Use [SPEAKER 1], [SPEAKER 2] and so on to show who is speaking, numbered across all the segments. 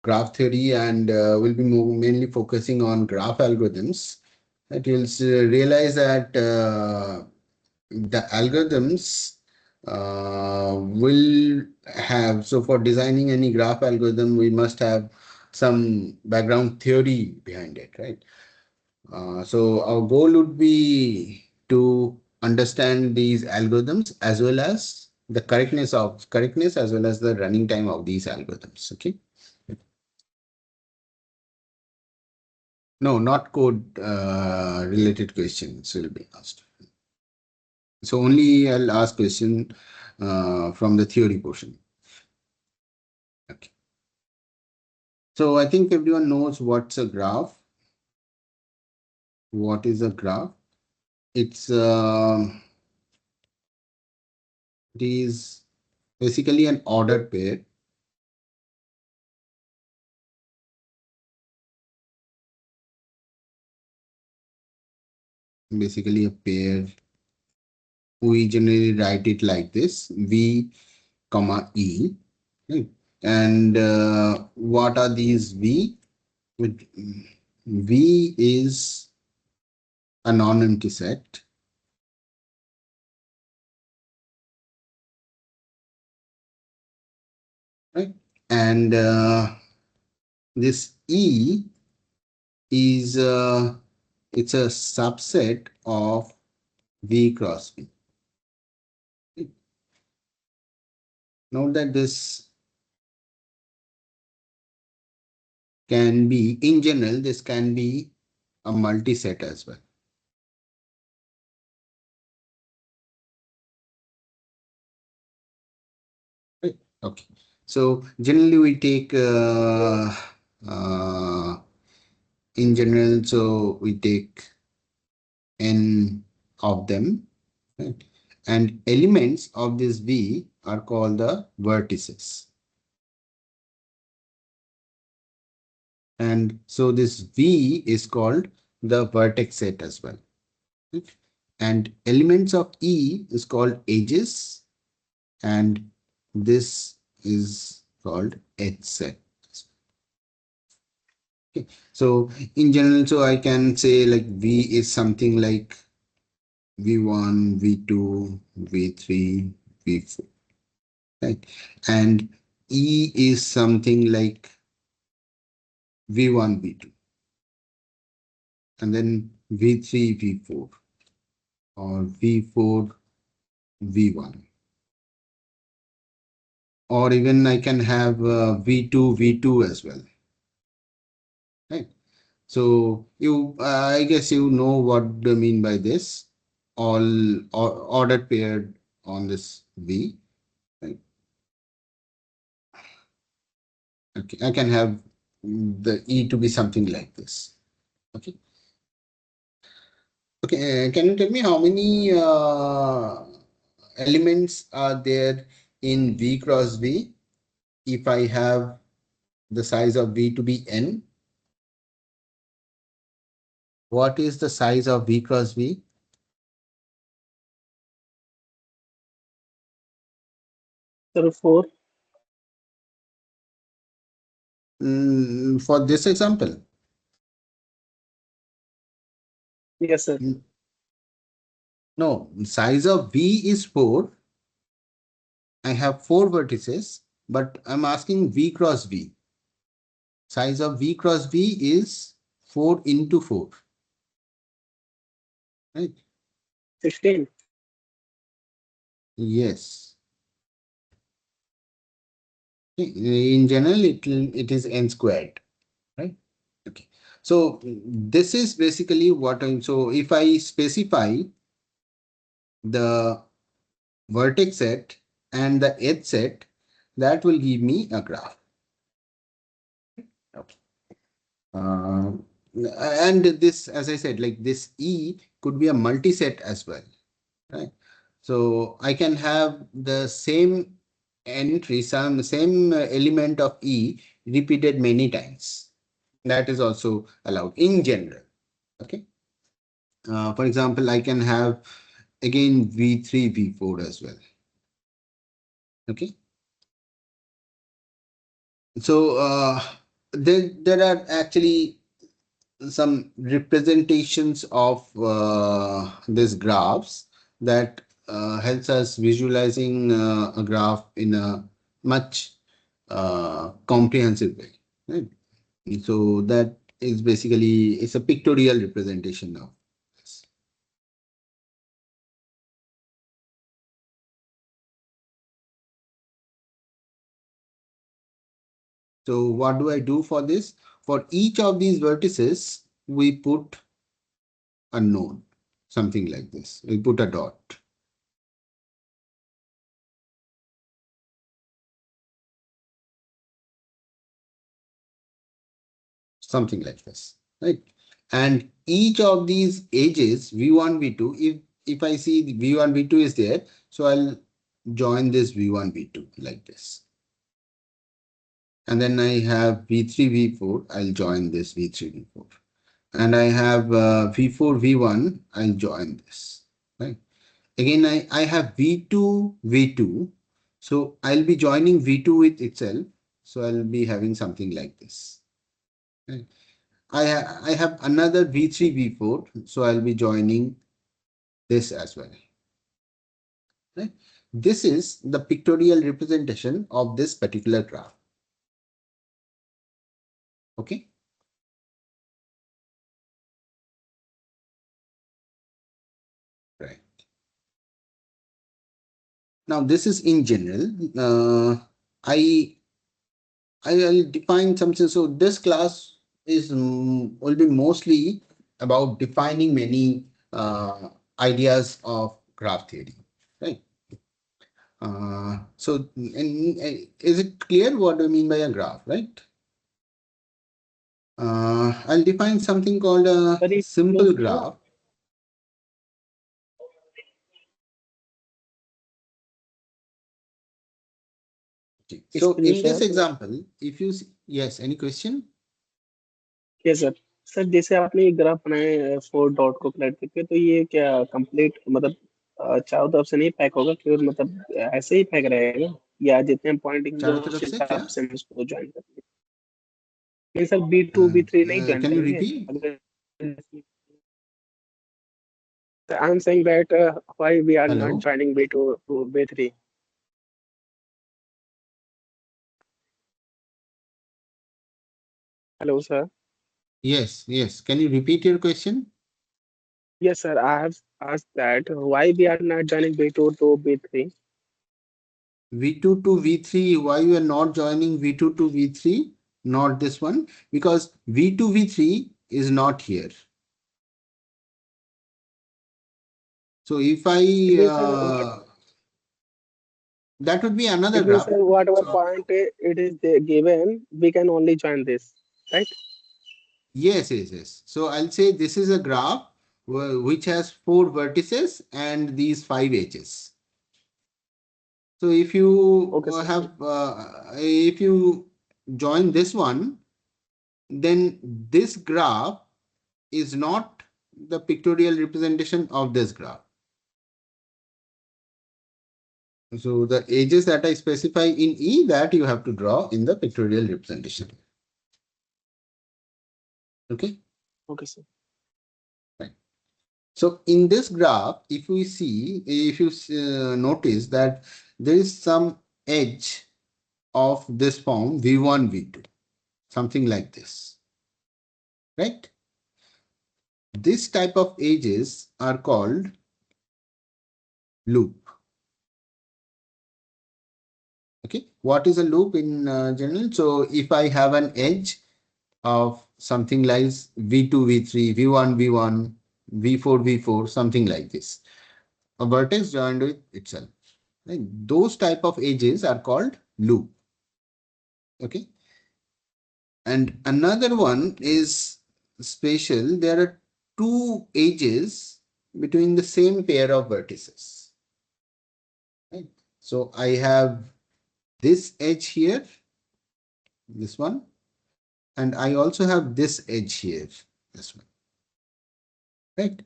[SPEAKER 1] graph theory, and we'll be mainly focusing on graph algorithms. That you'll realize that the algorithms will have, so for designing any graph algorithm, we must have some background theory behind it, right? So our goal would be to understand these algorithms as well as the correctness as well as the running time of these algorithms. Okay. No, not code related questions will be asked. So only I'll ask question from the theory portion. Okay. So I think everyone knows what's a graph. What is a graph? It's it is basically an ordered pair. Basically a pair. We generally write it like this: V, comma E. Right? And what are these V? With V is a non-empty set. Right? And this E is it's a subset of V cross V. Note that this can be, in general, this can be a multi-set as well. Right? Okay. So generally we take in general, so we take n of them, right? And elements of this V are called the vertices. And so this V is called the vertex set as well. Right? And elements of E is called edges, and this is called edge set. Okay. So in general, so I can say like V is something like V1, V2, V3, V4, right? And E is something like V1, V2, and then V3, V4, or V4, V1. Or even I can have V2, V2 as well, right? So you, I guess you know what I mean by this. All ordered paired on this V, right? Okay, I can have the E to be something like this. Okay. Okay, can you tell me how many elements are there in V cross V if I have the size of V to be n? What is the size of V cross V?
[SPEAKER 2] Sir, 4.
[SPEAKER 1] For this example,
[SPEAKER 2] Yes, sir.
[SPEAKER 1] mm, no, size of V is 4. I have 4 vertices, but I'm asking V cross V. Size of V cross V is 4 into 4, right?
[SPEAKER 2] 16.
[SPEAKER 1] Yes. In general, it is n squared, right? Okay. So this is basically what I'm, so if I specify the vertex set and the edge set, that will give me a graph. Okay. Uh, and this, as I said, like this E could be a multi-set as well, right? So I can have the same entry, some same element of E repeated many times. That is also allowed in general. Okay. For example, I can have again V3, V4 as well. Okay. So there are actually some representations of these graphs that helps us visualizing a graph in a much comprehensive way, right? So that is basically it's a pictorial representation of this. So what do I do for this? For each of these vertices, we put a node, something like this. We put a dot, something like this, right? And each of these edges, V1, V2, if I see the V1, V2 is there, so I'll join this V1, V2 like this. And then I have V3, V4, I'll join this V3, V4. And I have V4, V1, I'll join this, right? Again, I have V2, V2. So I'll be joining V2 with itself. So I'll be having something like this. Right? I have another V3, V4. So I'll be joining this as well. Right? This is the pictorial representation of this particular graph. Okay. Right. Now this is in general. I I'll define something. So this class is will be mostly about defining many ideas of graph theory, right? Is it clear what I mean by a graph, right? I'll define something called a
[SPEAKER 2] Sorry,
[SPEAKER 1] simple graph. Okay. So
[SPEAKER 2] excuse me,
[SPEAKER 1] in
[SPEAKER 2] sir.
[SPEAKER 1] this example, if you yes, any question?
[SPEAKER 2] Yes, sir sir जैसे आपने ये graph बनाए 4 dot को collect करके, तो ये क्या complete मतलब चारों तरफ से नहीं पैक होगा, फिर मतलब ऐसे ही पैक रहेगा, या जितने पॉइंटिंग जो
[SPEAKER 1] चारों तरफ
[SPEAKER 2] उस
[SPEAKER 1] से
[SPEAKER 2] हिसाब
[SPEAKER 1] क्या?
[SPEAKER 2] से हम इसको ज्वाइन करेंगे? नहीं सर, B2 B3 नहीं ज्वाइन
[SPEAKER 1] Can you
[SPEAKER 2] करेंगे
[SPEAKER 1] repeat?
[SPEAKER 2] अगर। I am saying that why we are not
[SPEAKER 1] Hello.
[SPEAKER 2] Joining B2 to B3? Hello sir.
[SPEAKER 1] Yes, yes. Can you repeat your question?
[SPEAKER 2] Yes, sir. I have asked that why we are not joining B2 to B3.
[SPEAKER 1] V2 to V3, why you are not joining V2 to V3? Not this one, because V2, V3 is not here. So if
[SPEAKER 2] It
[SPEAKER 1] I,
[SPEAKER 2] means, sir, what
[SPEAKER 1] that would be another
[SPEAKER 2] it means,
[SPEAKER 1] graph.
[SPEAKER 2] sir, whatever
[SPEAKER 1] So
[SPEAKER 2] point it is given, we can only join this, right?
[SPEAKER 1] yes, yes, yes. So I'll say this is a graph which has four vertices and these five edges. So
[SPEAKER 2] Okay, sir.
[SPEAKER 1] if you join this one, then this graph is not the pictorial representation of this graph. So the edges that I specify in E, that you have to draw in the pictorial representation. Okay.
[SPEAKER 2] Okay, sir.
[SPEAKER 1] Right. So in this graph, if you notice that there is some edge of this form V1, V2, something like this, right? This type of edges are called loop. Okay. What is a loop in general? So if I have an edge of something like V2, V3, V1, V1, V4, V4, something like this, a vertex joined with itself. Right? Those type of edges are called loop. Okay. And another one is spatial. There are two edges between the same pair of vertices. Right? So I have this edge here, this one, and I also have this edge here, this one. Right?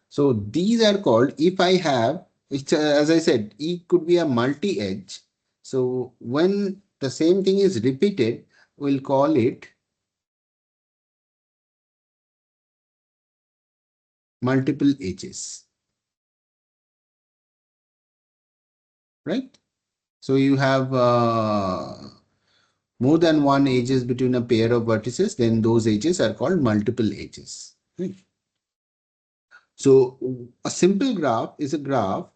[SPEAKER 1] So these are called, if I have, as I said, it could be a multi-edge. So when the same thing is repeated, we'll call it multiple edges, right? So you have more than one edges between a pair of vertices, then those edges are called multiple edges. Right? So a simple graph is a graph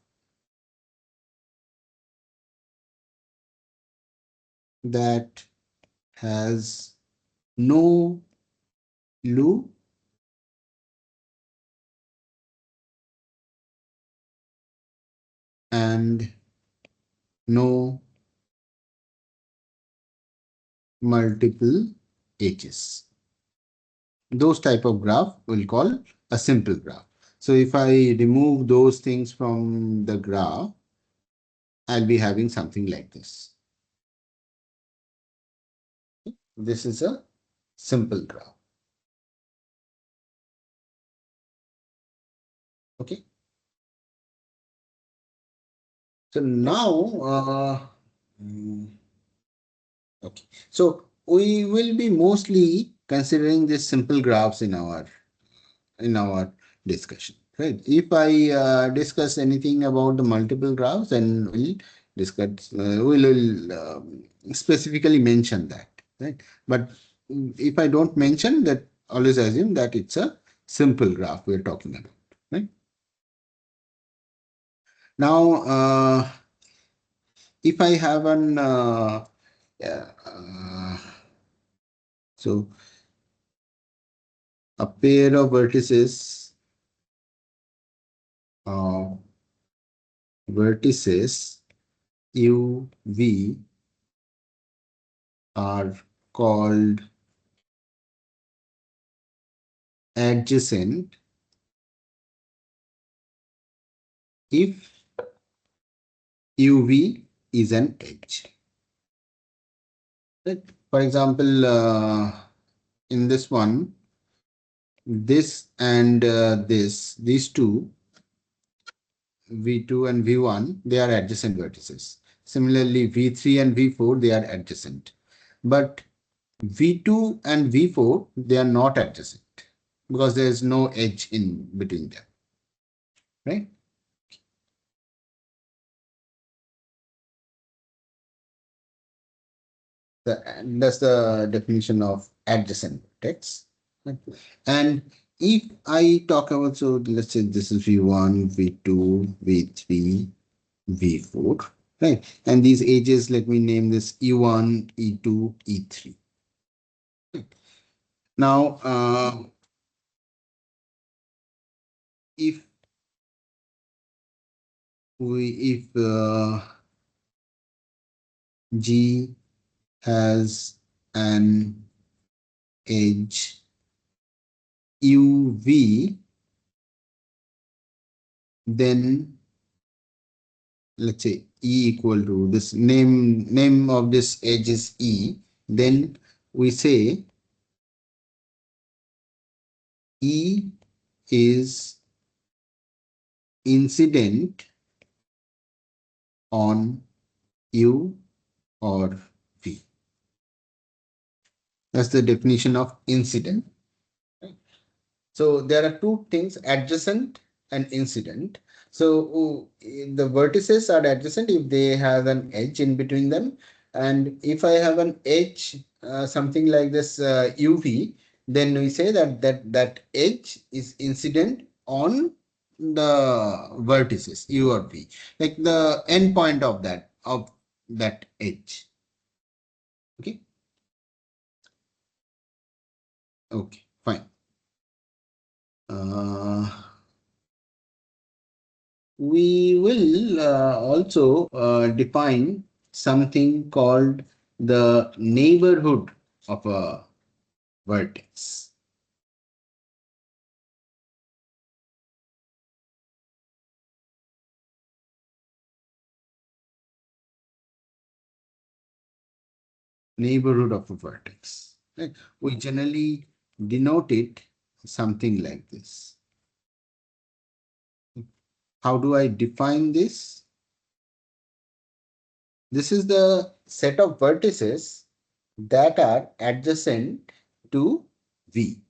[SPEAKER 1] that has no loop and no multiple edges. Those type of graph we'll call a simple graph. So if I remove those things from the graph, I'll be having something like this. This is a simple graph. Okay. So now, mm, okay. So we will be mostly considering these simple graphs in our discussion, right? If I discuss anything about the multiple graphs, then we'll discuss, we'll specifically mention that, right? But if I don't mention that, always assume that it's a simple graph we're talking about, right? Now, if I have an, yeah, so a pair of uh, vertices U, V are called adjacent if UV is an edge. Right? For example, in this one, this and these two, V2 and V1, they are adjacent vertices. Similarly, V3 and V4, they are adjacent. But V2 and V4, they are not adjacent because there is no edge in between them, right? That's the definition of adjacent vertex. Right? And if I talk about, so let's say this is V1, V2, V3, V4, right? And these edges, let me name this E1, E2, E3. Now, if if G has an edge UV, then let's say E equal to this name of this edge is E, then we say E is incident on U or V. That's the definition of incident. So there are two things, adjacent and incident. So the vertices are adjacent if they have an edge in between them. And if I have an edge, something like this UV, then we say that edge is incident on the vertices U or V, like the end point of that edge. Okay. Okay. Fine. Uh, we will also define something called the neighborhood of a vertex. Neighborhood of a vertex. Right? We generally denote it something like this. How do I define this? This is the set of vertices that are adjacent to V.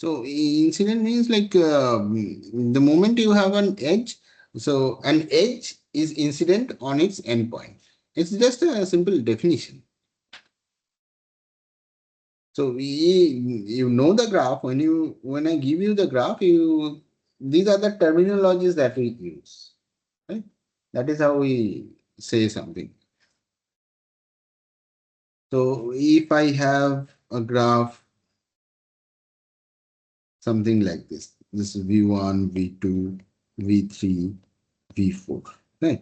[SPEAKER 1] So incident means like the moment you have an edge, so an edge is incident on its endpoint. It's just a simple definition. So you know the graph when I give you the graph, you these are the terminologies that we use, right? That is how we say something. So if I have a graph something like this, this is V1, V2, V3, V4, right?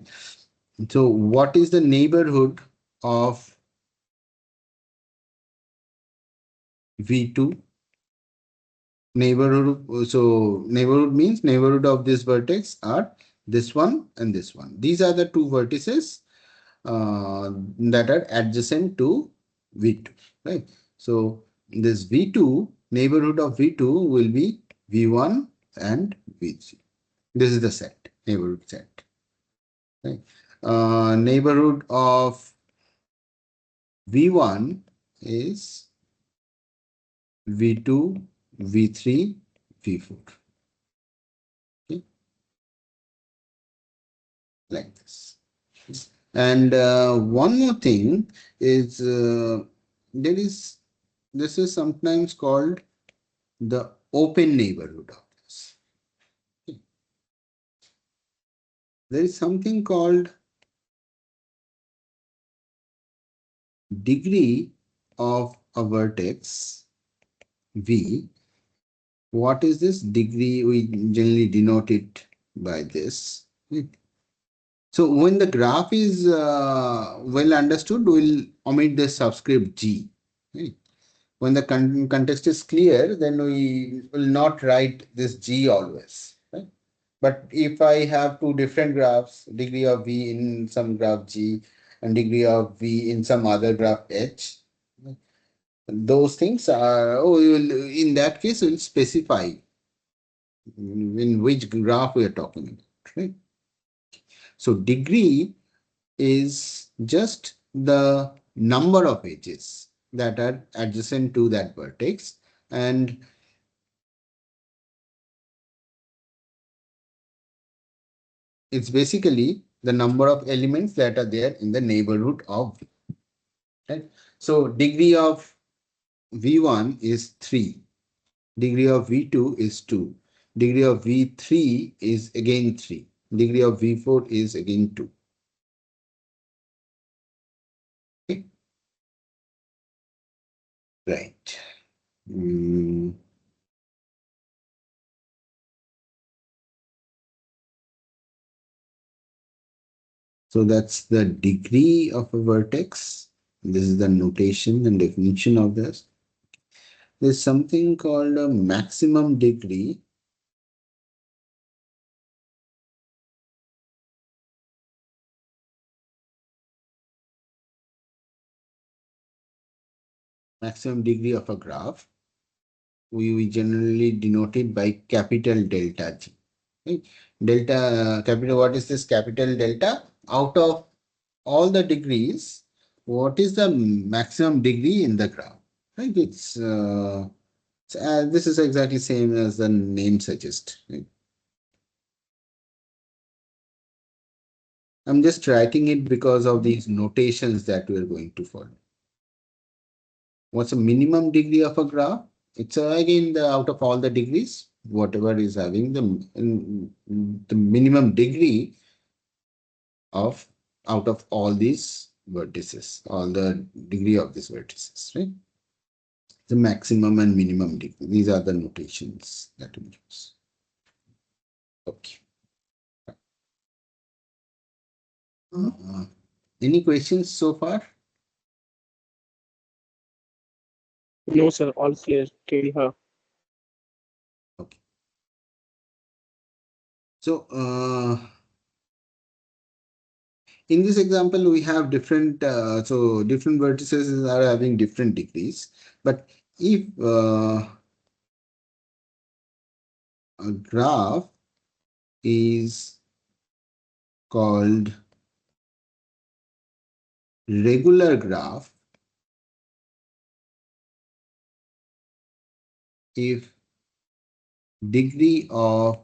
[SPEAKER 1] So what is the neighborhood of V2? Neighborhood, so neighborhood means neighborhood of this vertex are this one and this one. These are the two vertices that are adjacent to V2, right? So this V2, neighborhood of V2 will be V1 and V3. This is the set, neighborhood set, right? Neighborhood of V1 is V2, V3, V4, okay, like this. And one more thing is there is this is sometimes called the open neighborhood of this. Okay. There is something called degree of a vertex V. What is this degree? We generally denote it by this. Okay. So when the graph is well understood, we'll omit the subscript G. Okay. When the context is clear, then we will not write this G always. Right? But if I have two different graphs, degree of V in some graph G and degree of V in some other graph H, those things are, oh, you will, in that case, we'll specify in which graph we are talking about. Right? So degree is just the number of edges that are adjacent to that vertex, and it's basically the number of elements that are there in the neighborhood of V, right? So degree of V1 is 3, degree of V2 is 2, degree of V3 is again 3, degree of V4 is again 2. Okay? Right. Mm, so that's the degree of a vertex. This is the notation and definition of this. There's something called a maximum degree. Maximum degree of a graph. We generally denote it by capital delta G. Right? Delta capital, what is this capital delta? Out of all the degrees, what is the maximum degree in the graph? Right? This is exactly same as the name suggests. Right? I'm just writing it because of these notations that we're going to follow. What's the minimum degree of a graph? It's again the out of all the degrees, whatever is having the minimum degree of out of all these vertices, all the degree of these vertices, right? The maximum and minimum degree. These are the notations that we use. Okay. Uh, any questions so far?
[SPEAKER 2] No, sir, all clear. Till here.
[SPEAKER 1] Okay. So in this example, we have different, so different vertices are having different degrees. But if a graph is called regular graph, if degree of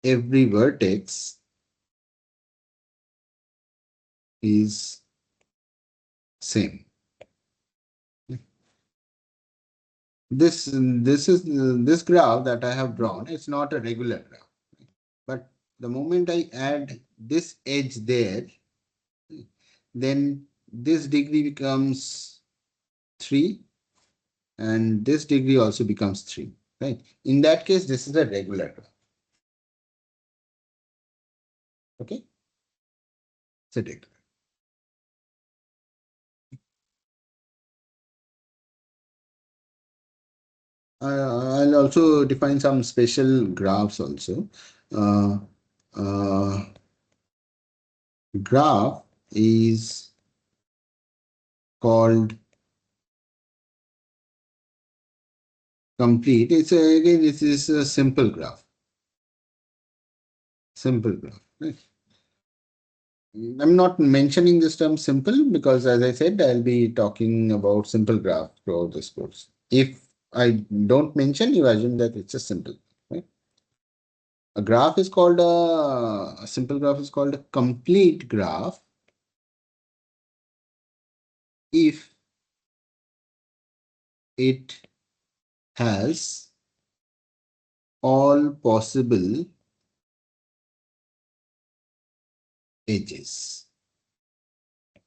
[SPEAKER 1] every vertex is same. This graph that I have drawn, it's not a regular graph. But the moment I add this edge there, then this degree becomes 3 and this degree also becomes 3, right? In that case, this is a regular graph. Okay, it's a regular. I'll also define some special graphs also. Uh, uh, Graph is called complete. Again, it is a simple graph. Simple graph. Right? I'm not mentioning this term simple because, as I said, I'll be talking about simple graph throughout this course. If I don't mention, you assume that it's a simple. Right? A simple graph is called a complete graph if it has all possible edges.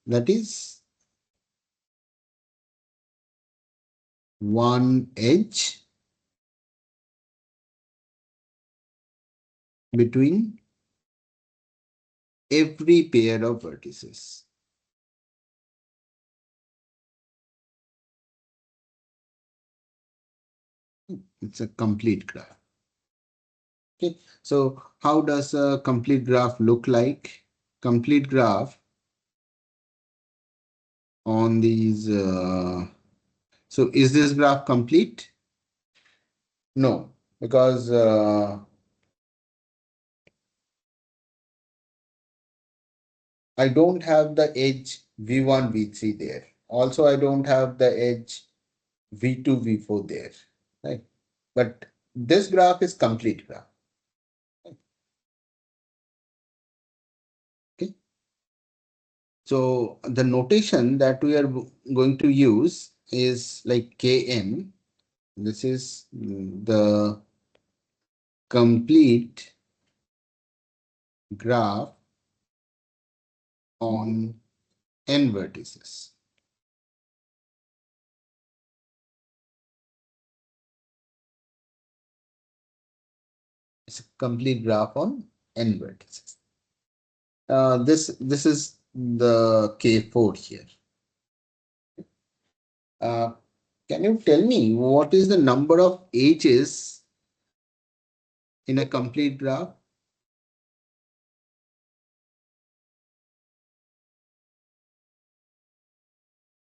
[SPEAKER 1] That is one edge between every pair of vertices. It's a complete graph. Okay, so how does a complete graph look like? Complete graph on these. So is this graph complete? No, because I don't have the edge V1, V3 there. Also, I don't have the edge V2, V4 there. Right? But this graph is complete graph. Okay. So the notation that we are going to use is like Kn. This is the complete graph on n vertices. It's a complete graph on n vertices. This is the K4 here. Uh, can you tell me what is the number of edges in a complete graph?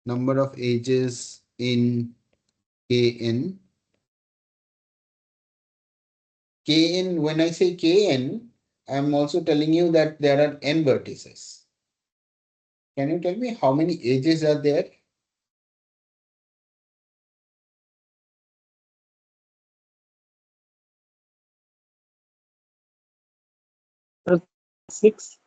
[SPEAKER 1] Number of edges in Kn. Kn, when I say Kn, I'm also telling you that there are n vertices. Can you tell me how many edges are there?
[SPEAKER 2] Six.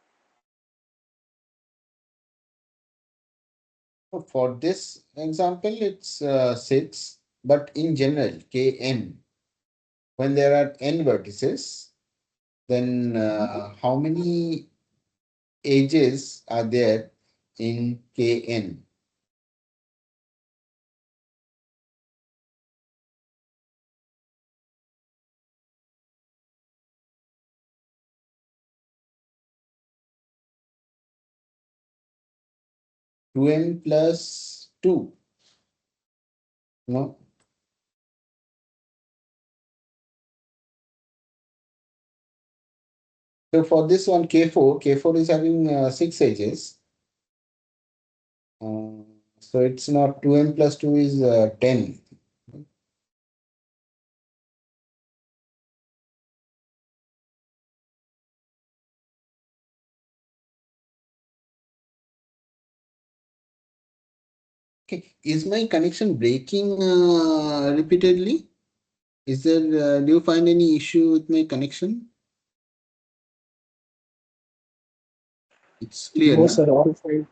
[SPEAKER 1] For this example, it's 6, but in general, Kn, when there are n vertices, then how many edges are there in Kn? 2n plus 2. No. So for this one, K4 is having 6 edges. Uh, so it's not 2n plus 2 is 10. Okay, is my connection breaking repeatedly? Is there, do you find any issue with my connection? It's clear,
[SPEAKER 2] No,
[SPEAKER 1] na?
[SPEAKER 2] sir, all fine.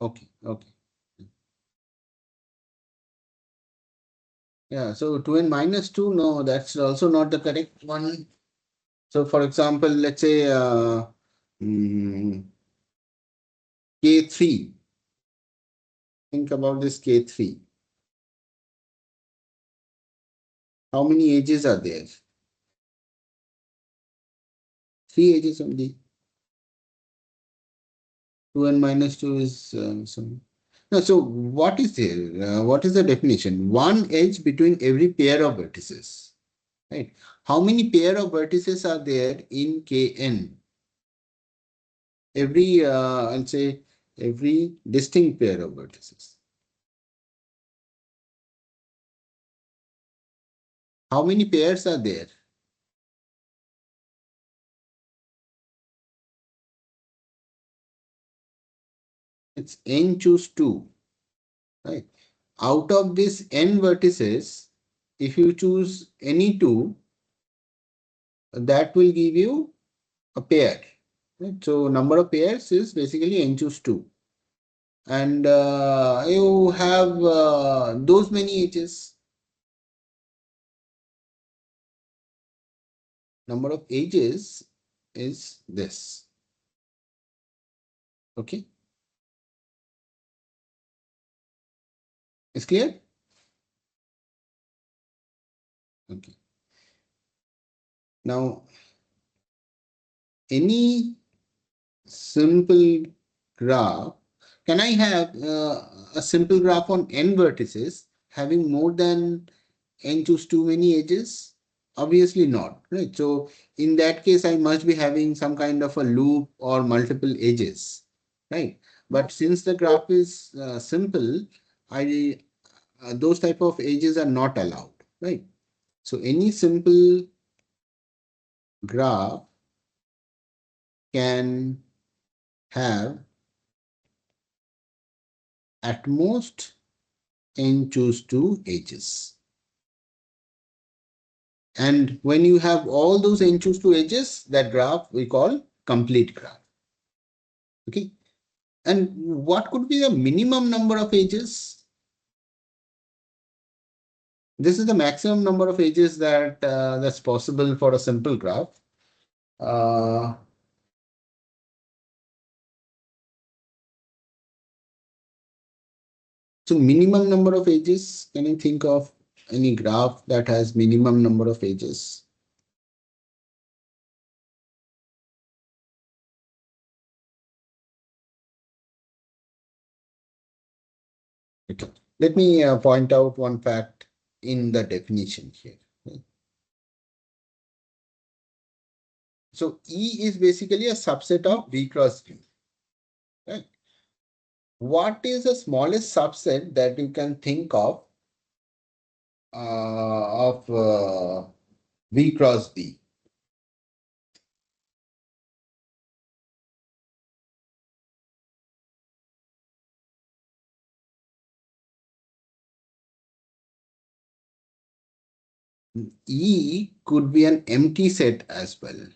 [SPEAKER 1] Okay, okay. Yeah, so 2n minus 2, no, that's also not the correct one. So for example, let's say mm, K3. Think about this K3. How many edges are there? Three edges only. 2n minus 2 is some. No, so what is there? What is the definition? One edge between every pair of vertices. Right? How many pair of vertices are there in Kn? Every, I'll say, every distinct pair of vertices. How many pairs are there? It's n choose 2. Right? Out of this n vertices, if you choose any two, that will give you a pair. Right? So number of pairs is basically n choose 2. And you have those many edges. Number of edges is this. Okay, it's clear? Okay. Now, any simple graph, can I have a simple graph on n vertices having more than n choose too many edges? Obviously not, right? So in that case, I must be having some kind of a loop or multiple edges, right? But since the graph is simple, I those type of edges are not allowed, right? So any simple graph can have at most n choose two edges. And when you have all those n choose two edges, that graph we call complete graph. Okay. And what could be the minimum number of edges? This is the maximum number of edges that that's possible for a simple graph. Uh, so minimum number of edges, can you think of any graph that has minimum number of edges? Okay. Let me point out one fact in the definition here. Right? So E is basically a subset of B cross B. Right? What is the smallest subset that you can think of B cross B? E could be an empty set as well.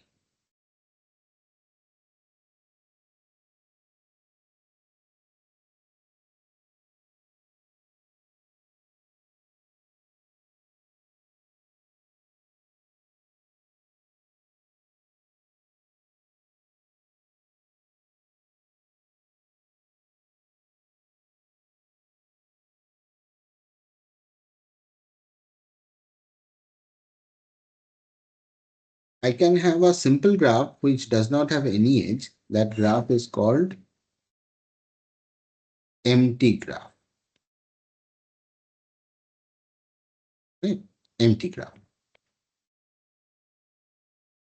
[SPEAKER 1] I can have a simple graph which does not have any edge. That graph is called empty graph. Right? Empty graph.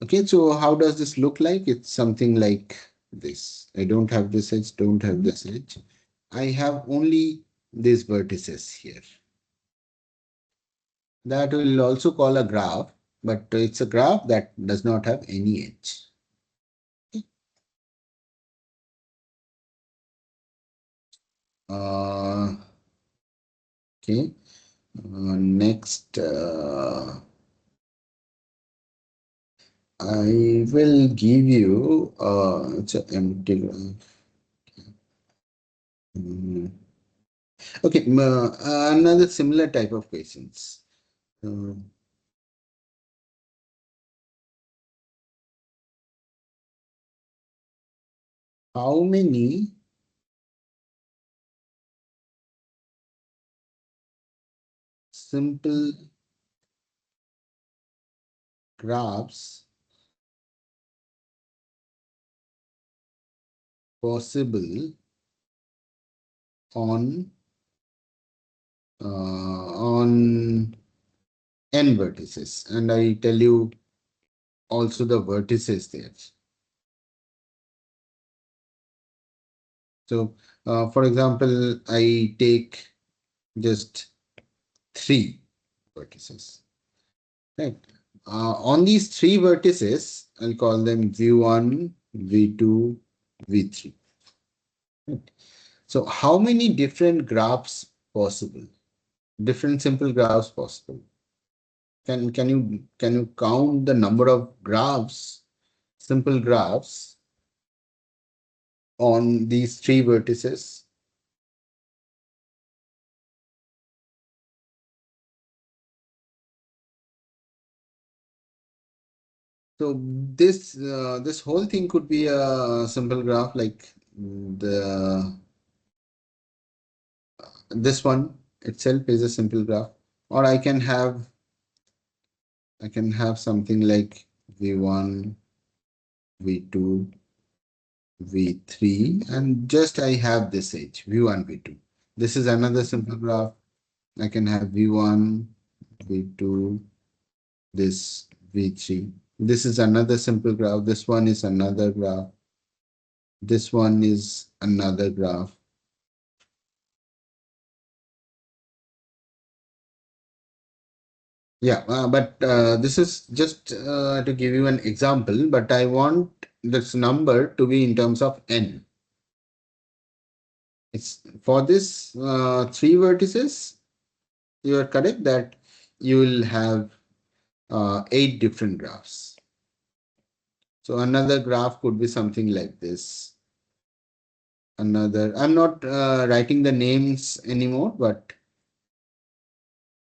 [SPEAKER 1] Okay, so how does this look like? It's something like this. I don't have this edge, don't have this edge. I have only these vertices here. That we'll also call a graph, but it's a graph that does not have any edge. Uh, okay. Next, I will give you it's an empty graph. Mm. Okay, another similar type of questions. Uh, how many simple graphs possible on on n vertices? And I tell you also the vertices there. So, for example, I take just three vertices, right? On these three vertices, I'll call them V1, V2, V3. Right? So, how many different graphs possible? Different simple graphs possible. Can you count the number of graphs, simple graphs on these three vertices? So this whole thing could be a simple graph like the this one itself is a simple graph, or I can have something like V1, V2, V3, and just I have this edge V1, V2. This is another simple graph. I can have V1, V2, this V3. This is another simple graph. This one is another graph. This one is another graph. Yeah, but this is just to give you an example, but I want this number to be in terms of n. It's for this three vertices, you are correct that you will have eight different graphs. So another graph could be something like this. I'm not writing the names anymore, but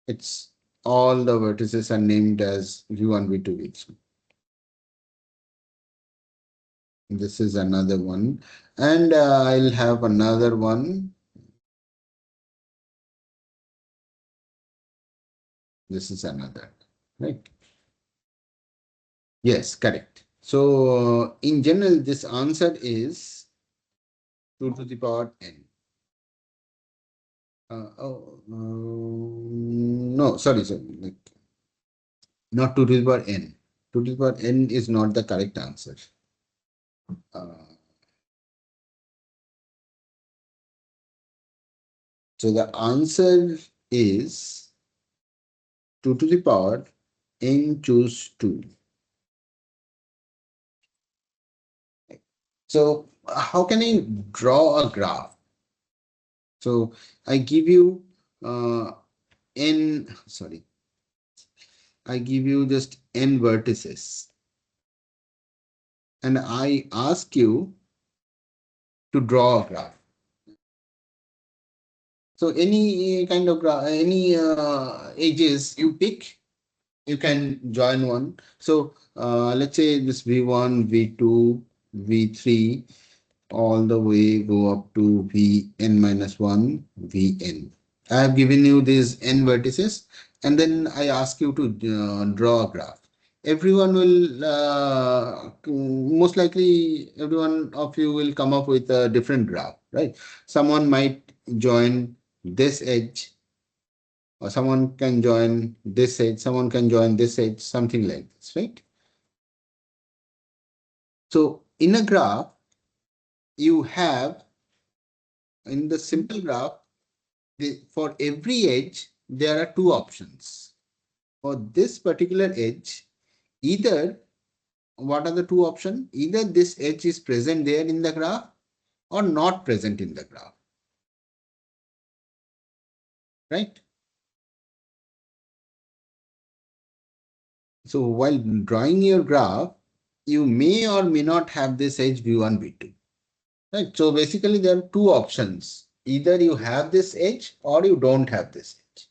[SPEAKER 1] it's all the vertices are named as V1, V2, V3. This is another one. And I'll have another one. This is another, right? Yes, correct. So in general, this answer is 2 to the power n. No, sorry. Like, not 2 to the power n. 2 to the power n is not the correct answer. Uh, so the answer is 2 to the power n choose 2. So how can I draw a graph? So I give you uh, sorry, I give you just n vertices and I ask you to draw a graph. So any kind of graph, any edges you pick, you can join one. So let's say this V1, V2, V3, all the way go up to Vn minus 1, Vn. I have given you these n vertices and then I ask you to draw a graph. Everyone will, most likely everyone of you will come up with a different graph, right? Someone might join this edge, or someone can join this edge, someone can join this edge, something like this, right? So in a graph, you have in the simple graph, for every edge, there are two options. For this particular edge, either what are the two options? Either this edge is present there in the graph or not present in the graph, right? So while drawing your graph, you may or may not have this edge V1, V2. Right. So basically, there are two options. Either you have this edge or you don't have this edge.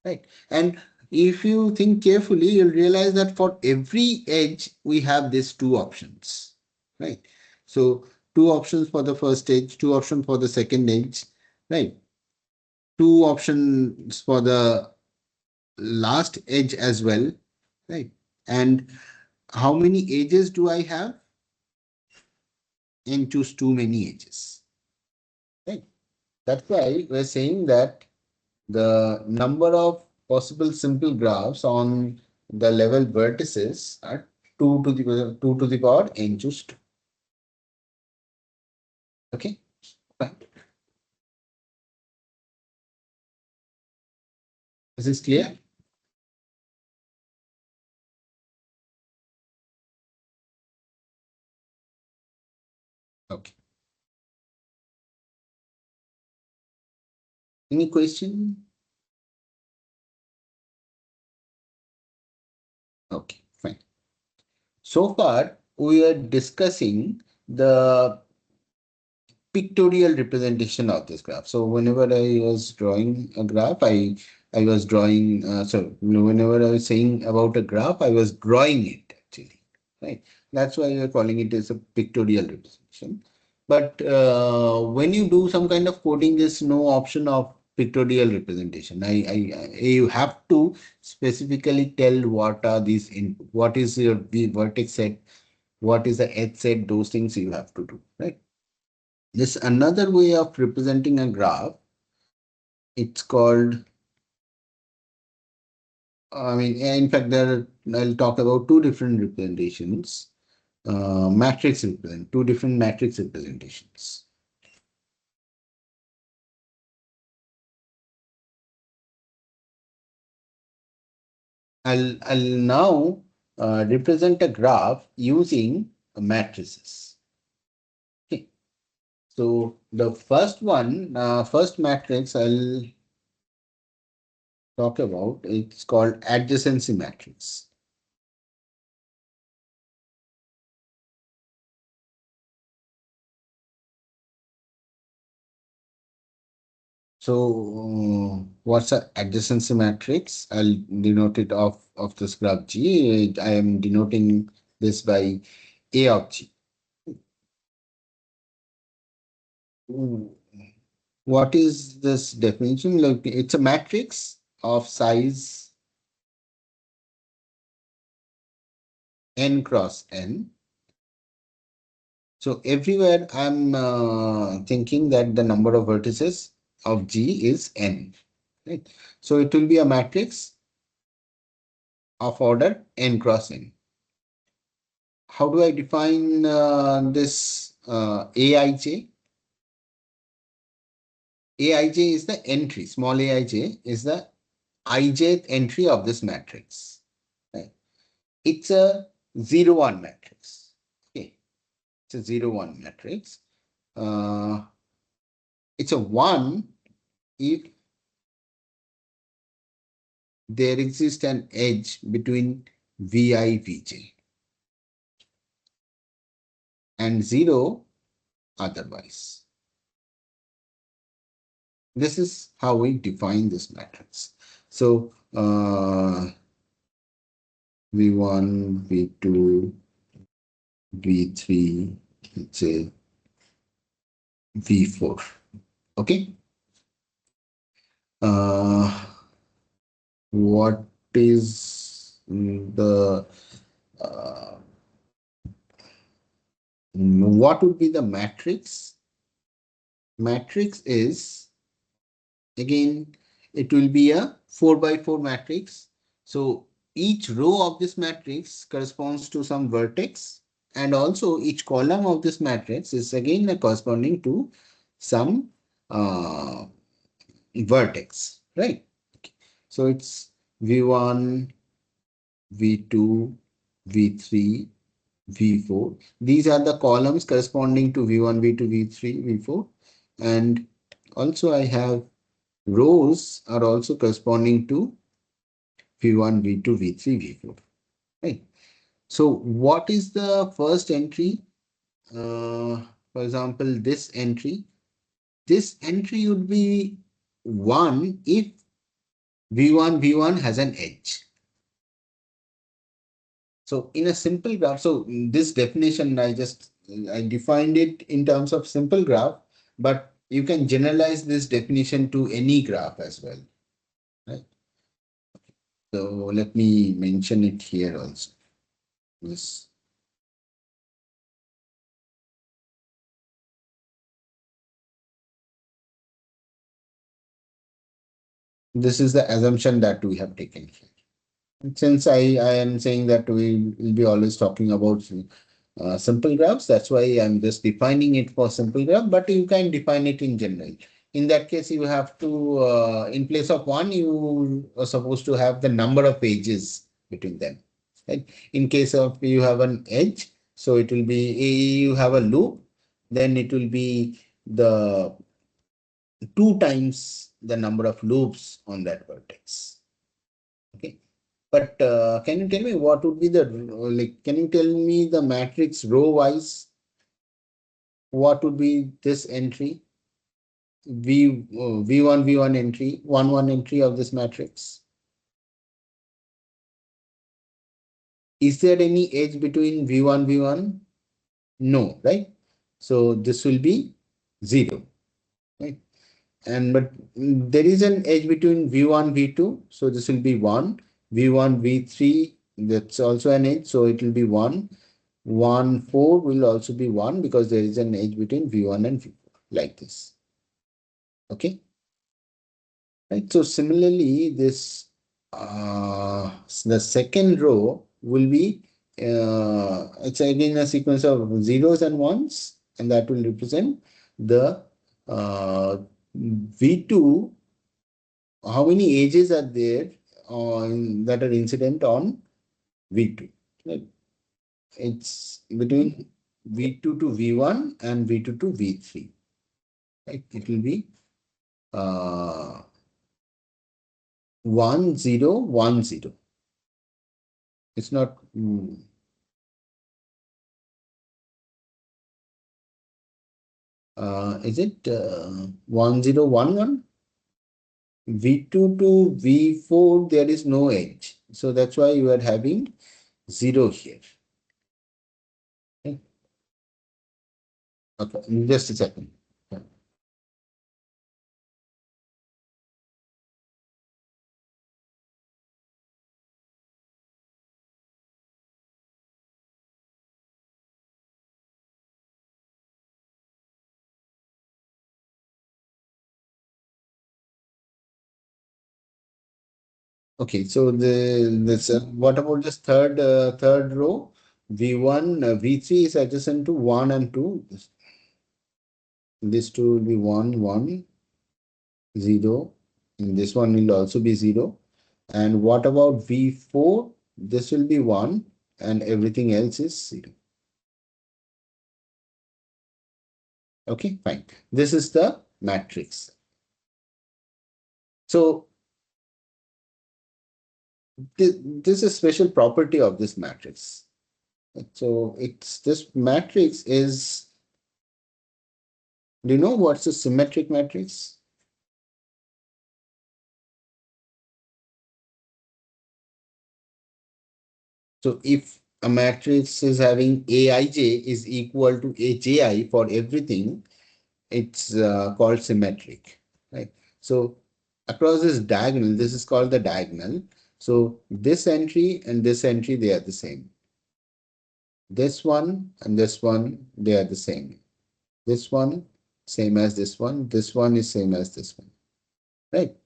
[SPEAKER 1] Right. And if you think carefully, you'll realize that for every edge, we have these two options. Right. So two options for the first edge, two options for the second edge. Right. Two options for the last edge as well. Right. And how many edges do I have? And choose too many edges. Right. That's why we're saying that the number of possible simple graphs on the level vertices are 2 to the power n choose 2. Okay. Right. This is clear. Okay. Any question? Okay, fine. So far, we are discussing the pictorial representation of this graph. So whenever I was drawing a graph, I was drawing. So whenever I was saying about a graph, I was drawing it actually, right? That's why we are calling it as a pictorial representation. But when you do some kind of coding, there's no option of pictorial representation. You have to specifically tell what are these input, what is your vertex set, what is the edge set, those things you have to do, right? This another way of representing a graph. It's called, I mean, in fact, I'll talk about two different representations. Two different matrix representations. I'll now represent a graph using matrices. Okay. So the first one, first matrix I'll talk about, it's called adjacency matrix. So, what's a adjacency matrix? I'll denote it of this graph G. I am denoting this by A of G. Mm, what is this definition? Like, it's a matrix of size n cross n. So everywhere I'm thinking that the number of vertices of G is n. Right? So it will be a matrix of order n cross n. How do I define this Aij? Aij is the entry, small aij is the ijth entry of this matrix. Right? It's a 0, 1 matrix. Okay. It's a 0, 1 matrix. Uh, it's a 1 if there exists an edge between Vi, Vj and 0 otherwise. This is how we define this matrix. So V1, V2, V3, let's say V4. Okay. Uh, what is the uh, what would be the matrix? Matrix is, again, it will be a 4 by 4 matrix. So each row of this matrix corresponds to some vertex, and also each column of this matrix is again corresponding to some vertex, right? So it's V1, V2, V3, V4. These are the columns corresponding to V1, V2, V3, V4. And also I have rows are also corresponding to V1, V2, V3, V4. right? So what is the first entry? For example, this entry would be 1 if V1 has an edge. So in a simple graph, so this definition I defined it in terms of simple graph, but you can generalize this definition to any graph as well, right? So let me mention it here also. This this is the assumption that we have taken here. Since I am saying that we will be always talking about simple graphs, that's why I'm just defining it for simple graph, but you can define it in general. In that case, you have to, in place of 1, you are supposed to have the number of edges between them. Right? In case of you have an edge, so it will be, you have a loop, then it will be the 2 times the number of loops on that vertex. Okay. But can you tell me what would be the like? Can you tell me the matrix row wise? What would be this entry? V1 entry, 1 entry of this matrix. Is there any edge between V1? No, right? So this will be 0, right? And but there is an edge between V1, V2. So this will be 1. V1, V3, that's also an edge. So it will be 1. 1, 4 will also be 1 because there is an edge between V1 and V4 like this. Okay. Right. So similarly, this the second row will be it's again a sequence of zeros and ones, and that will represent the V2. How many edges are there on that are incident on V2? Right. It's between V2 to V1 and V2 to V3. Right? It will be uh, 1, 0, 1, 0. It's not, is it 1, 0, 1, 1? V2 to V4, there is no edge. So that's why you are having 0 here. Okay, okay. Just a second. Okay, so what about this third row? V1, V3 is adjacent to 1 and 2. This two will be 1, 1, 0. And this one will also be 0. And what about V4? This will be 1 and everything else is 0. Okay, fine. This is the matrix. So this is a special property of this matrix. So this matrix is, do you know what's a symmetric matrix? So if a matrix is having Aij is equal to Aji for everything, it's called symmetric, right? So across this diagonal, this is called the diagonal. So this entry and this entry, they are the same. This one and this one, they are the same. This one, same as this one. This one is same as this one, right?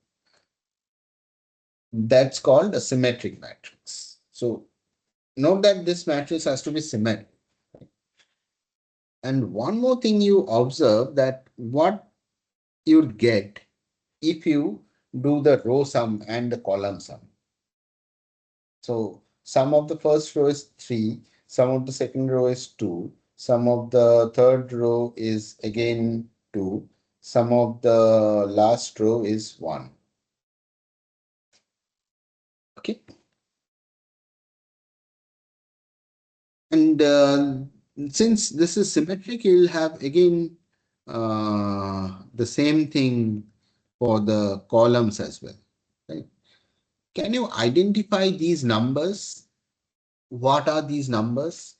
[SPEAKER 1] That's called a symmetric matrix. So note that this matrix has to be symmetric. And one more thing you observe that what you'd get if you do the row sum and the column sum. So sum of the first row is 3, sum of the second row is 2, sum of the third row is again 2, sum of the last row is 1. Okay. And since this is symmetric, you'll have again the same thing for the columns as well. Right? Can you identify these numbers? What are these numbers?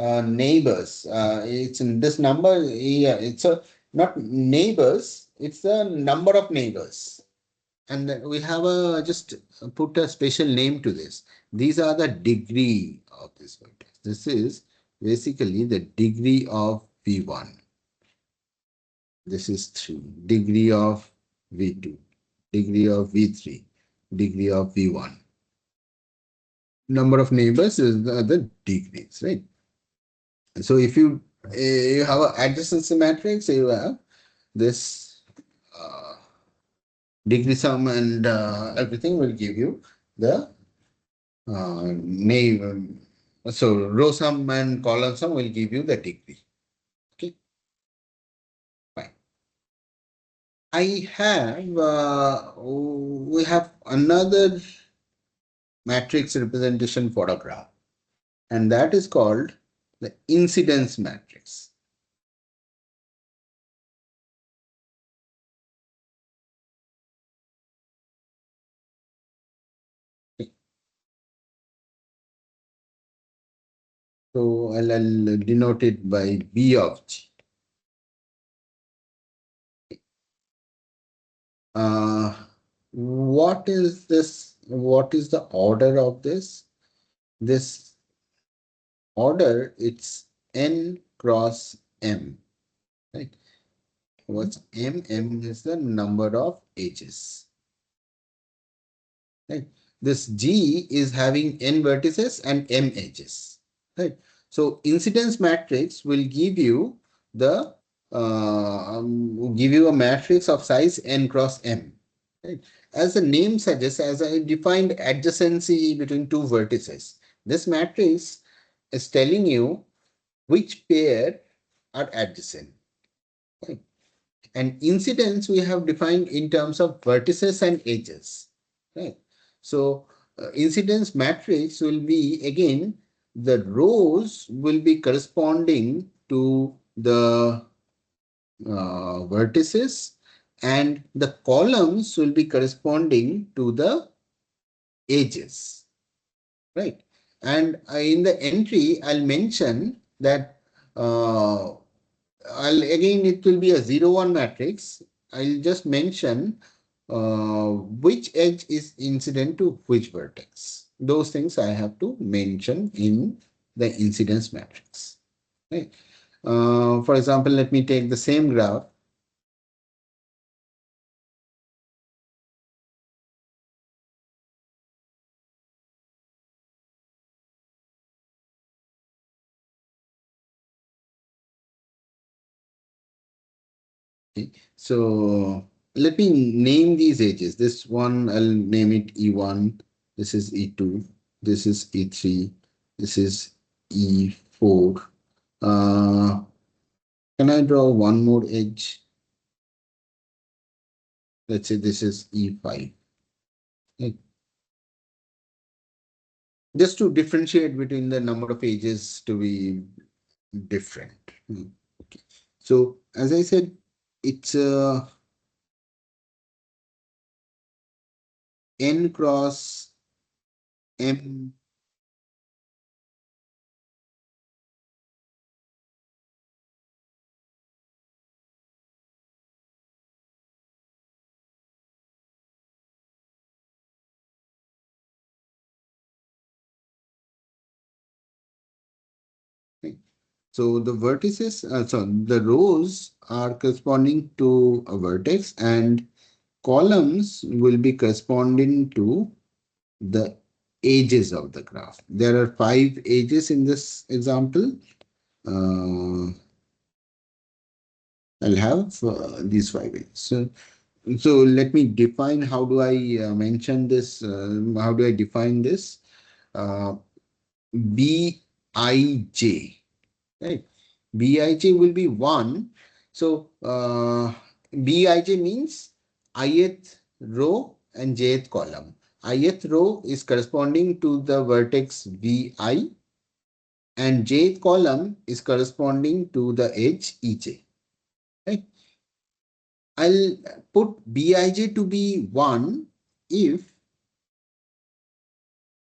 [SPEAKER 1] Neighbors. It's in this number. Yeah, it's a not neighbors. It's the number of neighbors. And then we have a just put a special name to this. These are the degree of this vertex. This is basically the degree of V1. This is 3. Degree of V2. Degree of V3. Degree of V1. Number of neighbors is the degrees, right? So if you have an adjacency matrix, you have this uh, degree sum and everything will give you the name. So row sum and column sum will give you the degree. Okay, fine. I have we have another matrix representation for a graph, and that is called the incidence matrix. Okay. So I'll denote it by B of G. Uh, what is this? What is the order of this? This order, it's n cross m, right? What's m? M is the number of edges, right? This G is having n vertices and m edges, right? So incidence matrix will give you the give you a matrix of size n cross m, right? As the name suggests, as I defined adjacency between two vertices, this matrix is telling you which pair are adjacent, right? And incidence we have defined in terms of vertices and edges, right? So incidence matrix will be again the rows will be corresponding to the vertices and the columns will be corresponding to the edges, right? And in the entry, I'll mention that again, it will be a 0, 1 matrix. I'll just mention which edge is incident to which vertex. Those things I have to mention in the incidence matrix. Right? For example, let me take the same graph. Okay. So let me name these edges. This one, I'll name it E1. This is E2. This is E3. This is E4. Uh, can I draw one more edge? Let's say this is E5. Okay. Just to differentiate between the number of edges to be different. Okay. So as I said, it's n cross m. Okay. So the vertices, so the rows are corresponding to a vertex and columns will be corresponding to the edges of the graph. There are 5 edges in this example. Uh, I'll have these 5 edges. So let me define how do I mention this, how do I define this? Uh, Bij, right? Bij will be 1 So Bij means ith row and jth column. Ith row is corresponding to the vertex Vi, and jth column is corresponding to the edge Ej. Right? I'll put Bij to be 1 if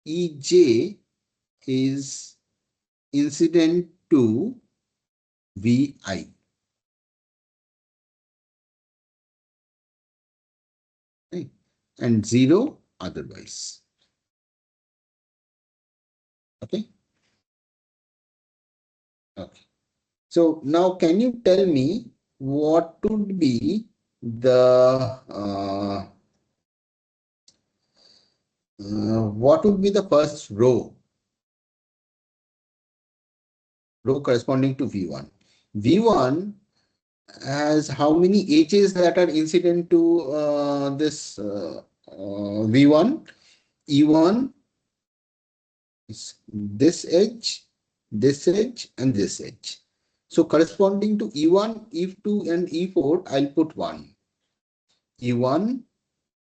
[SPEAKER 1] Ej is incident to Vi, right? And 0 otherwise. Okay. Okay. So now can you tell me what would be the first row corresponding to V1? V1 has how many edges that are incident to this V1? E1 is this edge, and this edge. So corresponding to E1, E2, and E4, I'll put 1. E1,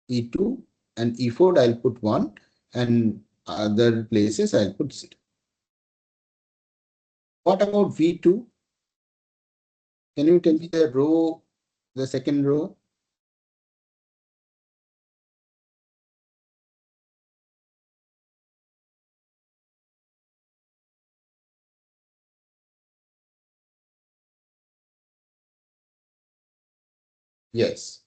[SPEAKER 1] E2, and E4, I'll put 1, and other places I'll put 0. What about V2? Can you tell me the second row? Yes.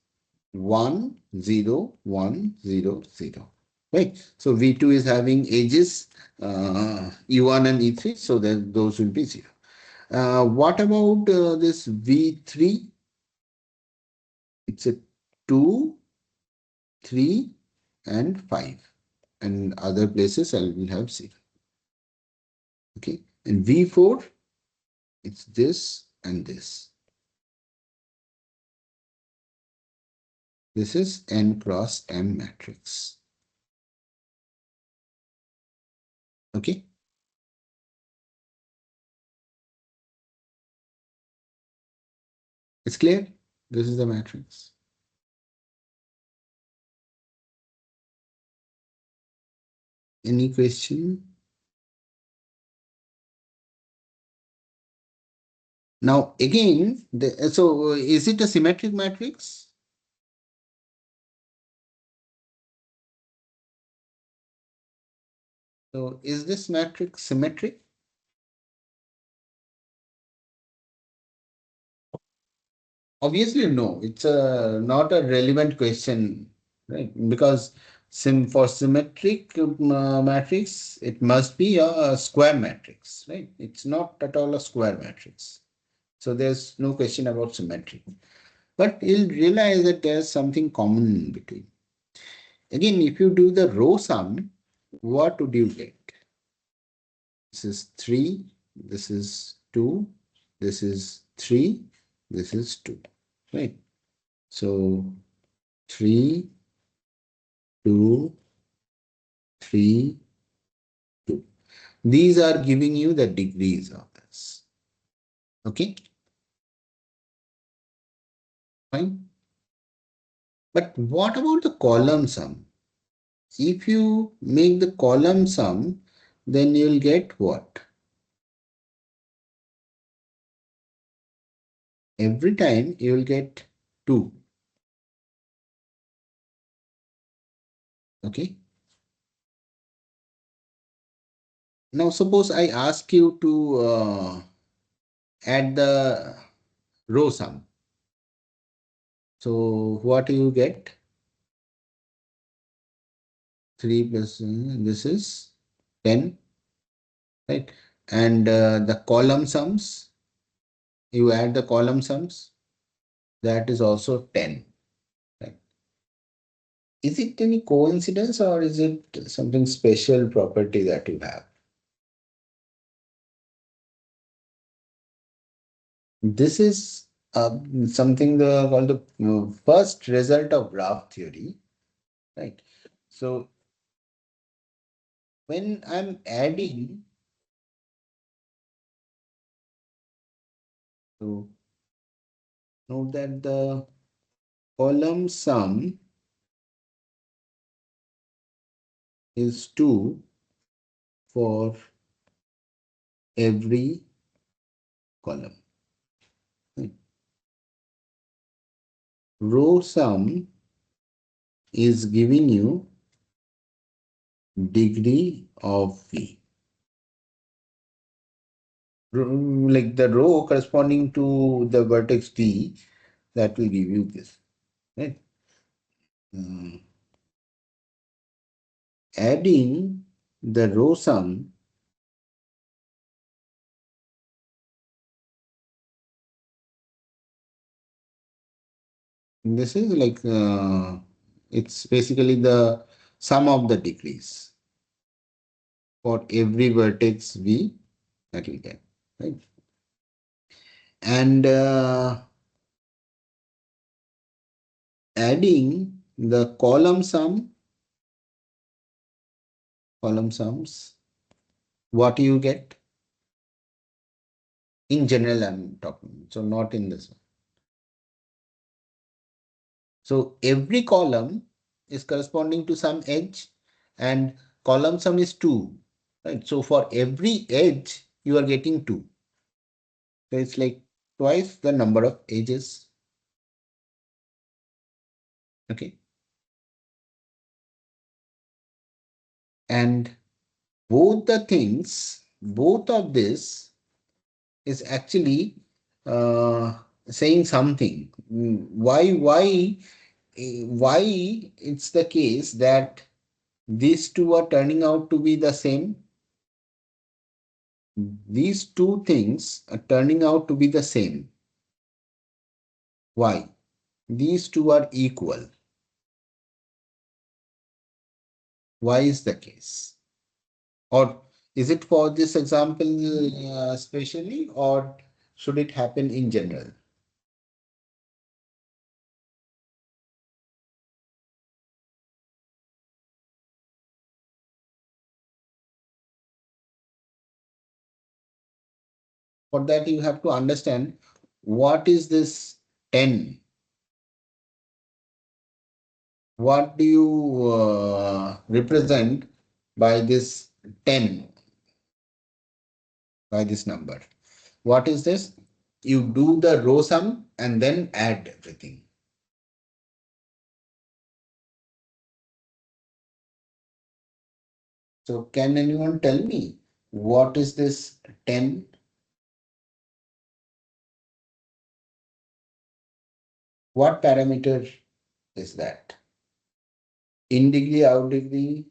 [SPEAKER 1] 1, 0, 1, 0, 0. Right. So V2 is having edges E1 and E3, so that those will be 0. What about this V3? It's a 2, 3, and 5. And other places I will have 0. Okay. And V4, it's this and this. This is n cross m matrix. Okay. It's clear? This is the matrix. Any question? Now again, so is it a symmetric matrix? So is this matrix symmetric? Obviously, no. It's not a relevant question, right? Because for symmetric matrix, it must be a square matrix, right? It's not at all a square matrix. So there's no question about symmetry. But you'll realize that there's something common in between. Again, if you do the row sum, what would you get? This is 3, this is 2, this is 3, this is 2, right? So 3, 2, 3, 2. These are giving you the degrees of this. Okay, fine. But what about the column sum? If you make the column sum, then you'll get what? Every time you will get 2. Okay. Now suppose I ask you to add the row sum. So what do you get? 3 plus this is 10, right? And the column sums, you add the column sums, that is also 10. Right? Is it any coincidence or is it something special property that you have? This is something called the first result of graph theory, right? So when I'm adding, so Note that the column sum is 2 for every column. Right. Row sum is giving you degree of V. Like the row corresponding to the vertex D, that will give you this. Right? Mm. Adding the row sum, this is like it's basically the sum of the degrees for every vertex V that you get, right? And adding the column sums, what you get in general, I'm talking, so not in this one. So every column is corresponding to some edge, and column sum is 2, right? So for every edge, you are getting 2. So it's like twice the number of edges. Okay. And both of this is actually saying something. Why it's the case that these two are turning out to be the same? These two things are turning out to be the same. Why? These two are equal. Why is the case? Or is it for this example specially, or should it happen in general? For that, you have to understand what is this 10? What do you represent by this 10, by this number? What is this? You do the row sum and then add everything. So can anyone tell me what is this 10? What parameter is that? In degree, out degree?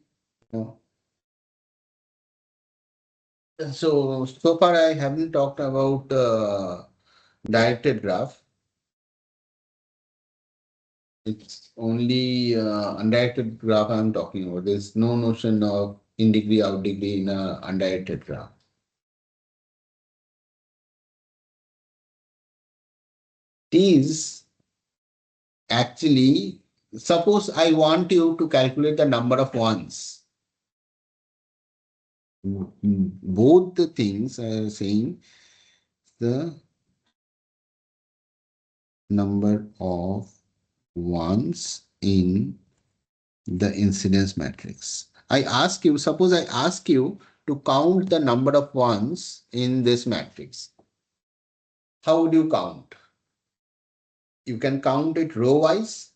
[SPEAKER 1] No. So far I haven't talked about directed graph. It's only undirected graph I'm talking about. There's no notion of in degree, out degree in a undirected graph. T is actually, suppose I want you to calculate the number of ones. Both the things are saying the number of ones in the incidence matrix. Suppose I ask you to count the number of ones in this matrix. How would you count? You can count it row wise.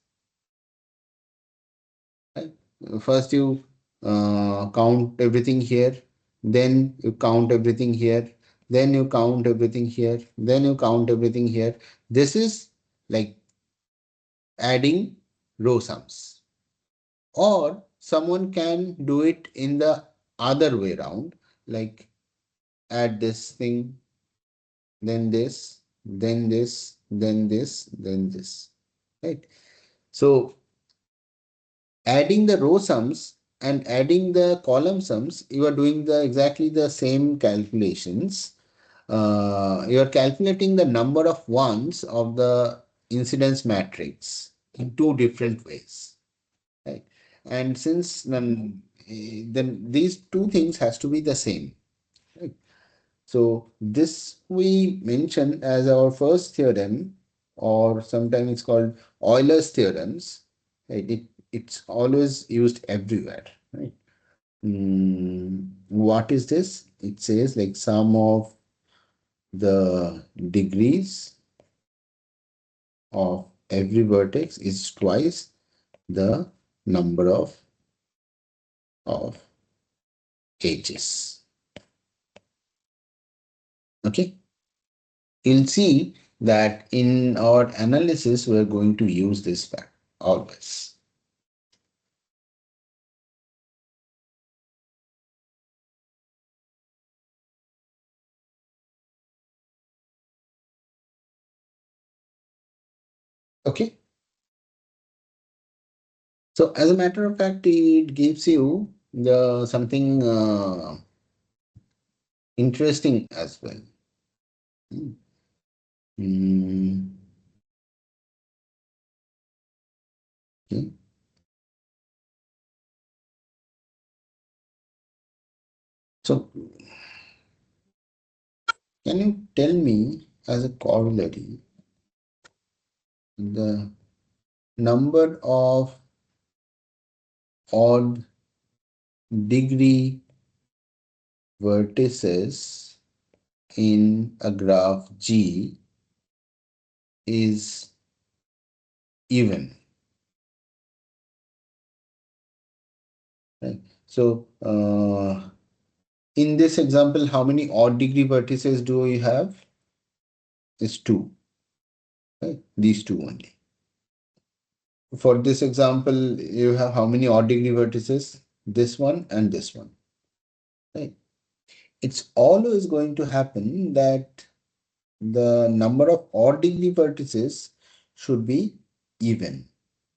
[SPEAKER 1] Right? First, you count everything here, then you count everything here, then you count everything here, then you count everything here. This is like adding row sums. Or someone can do it in the other way around, like add this thing, then this, then this, then this, then this. Right? So adding the row sums and adding the column sums, you are doing the exactly the same calculations. You are calculating the number of ones of the incidence matrix in two different ways. Right? And since then these two things has to be the same. Right? So this we mentioned as our first theorem or sometimes it's called Euler's theorems. Right? It's always used everywhere. Right? What is this? It says like sum of the degrees of every vertex is twice the number of edges. Okay. You'll see that in our analysis, we're going to use this fact always. Okay. So as a matter of fact, it gives you the something interesting as well. Hmm. Mm, okay. So can you tell me as a corollary the number of odd degree vertices in a graph G is even, right? So in this example, how many odd degree vertices do you have? Is two, right? These two only. For this example, you have how many odd degree vertices? This one and this one, right? It's always going to happen that the number of odd degree vertices should be even.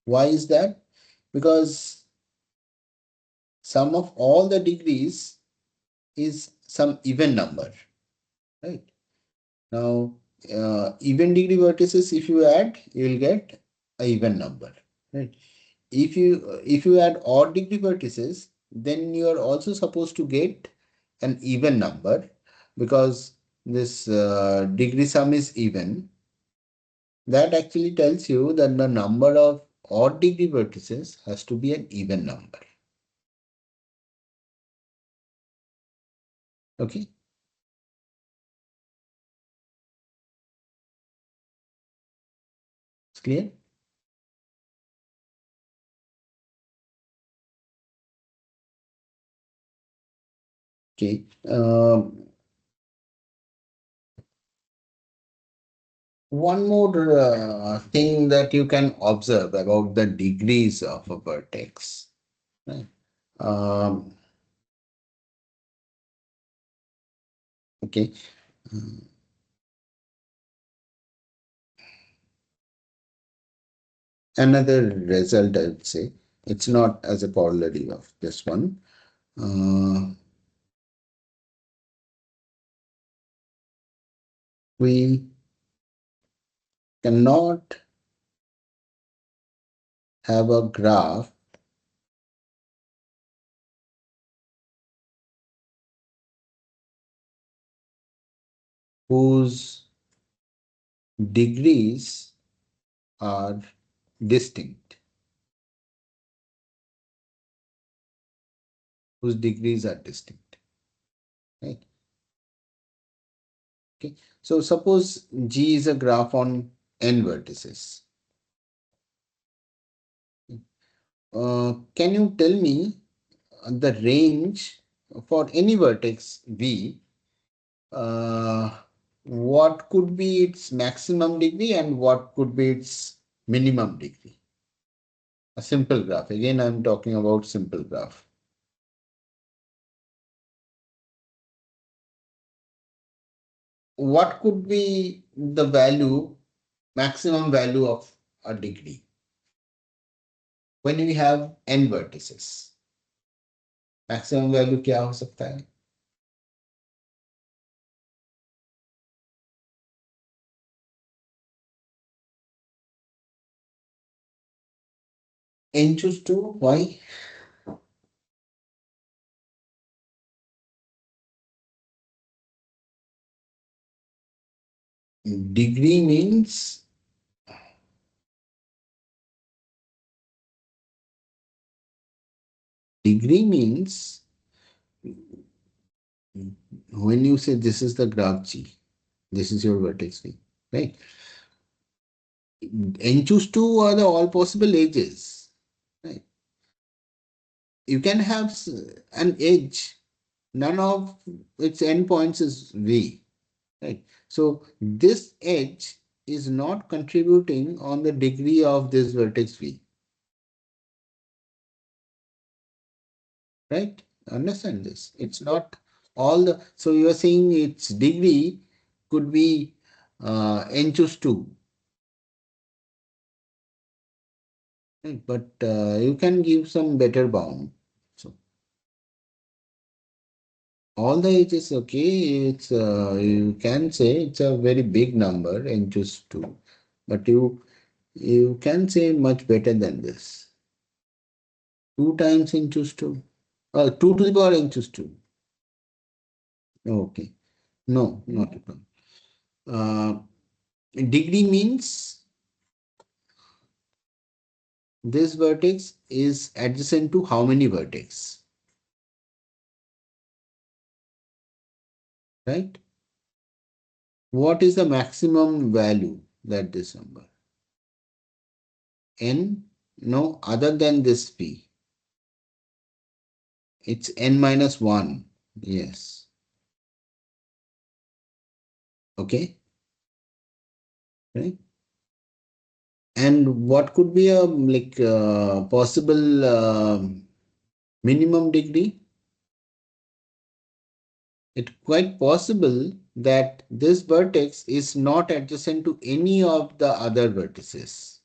[SPEAKER 1] Why is that? Because sum of all the degrees is some even number, right? Now, even degree vertices, if you add, you will get a even number, right? If you add odd degree vertices, then you are also supposed to get an even number because this degree sum is even. That actually tells you that the number of odd degree vertices has to be an even number. Okay, it's clear. Okay. One more thing that you can observe about the degrees of a vertex. Right? Um, okay. Another result, I would say, it's not as a corollary of this one. Uh, we cannot have a graph whose degrees are distinct, whose degrees are distinct. Right? Okay. So suppose G is a graph on n vertices. Can you tell me the range for any vertex V? Uh, what could be its maximum degree and what could be its minimum degree? A simple graph. Again, I'm talking about simple graph. What could be the value, maximum value of a degree when we have n vertices? Maximum value क्या हो सकता है? N choose 2. Why? Degree means Degree means when you say this is the graph G, this is your vertex V, right? N choose 2 are the all possible edges, right? You can have an edge, none of its endpoints is V, right? So this edge is not contributing on the degree of this vertex V, right? Understand this. It's not all the, so you are saying its degree could be n choose 2, right? But you can give some better bound. So all the edges, okay, it's you can say it's a very big number n choose 2, but you can say much better than this. 2 times n choose 2. 2 to the power n choose 2. Okay. No, not at all. Degree means this vertex is adjacent to how many vertex, right? What is the maximum value that this number? N? No, other than this P. It's n minus 1. Yes. Okay. Right. And what could be a like possible minimum degree? It's quite possible that this vertex is not adjacent to any of the other vertices.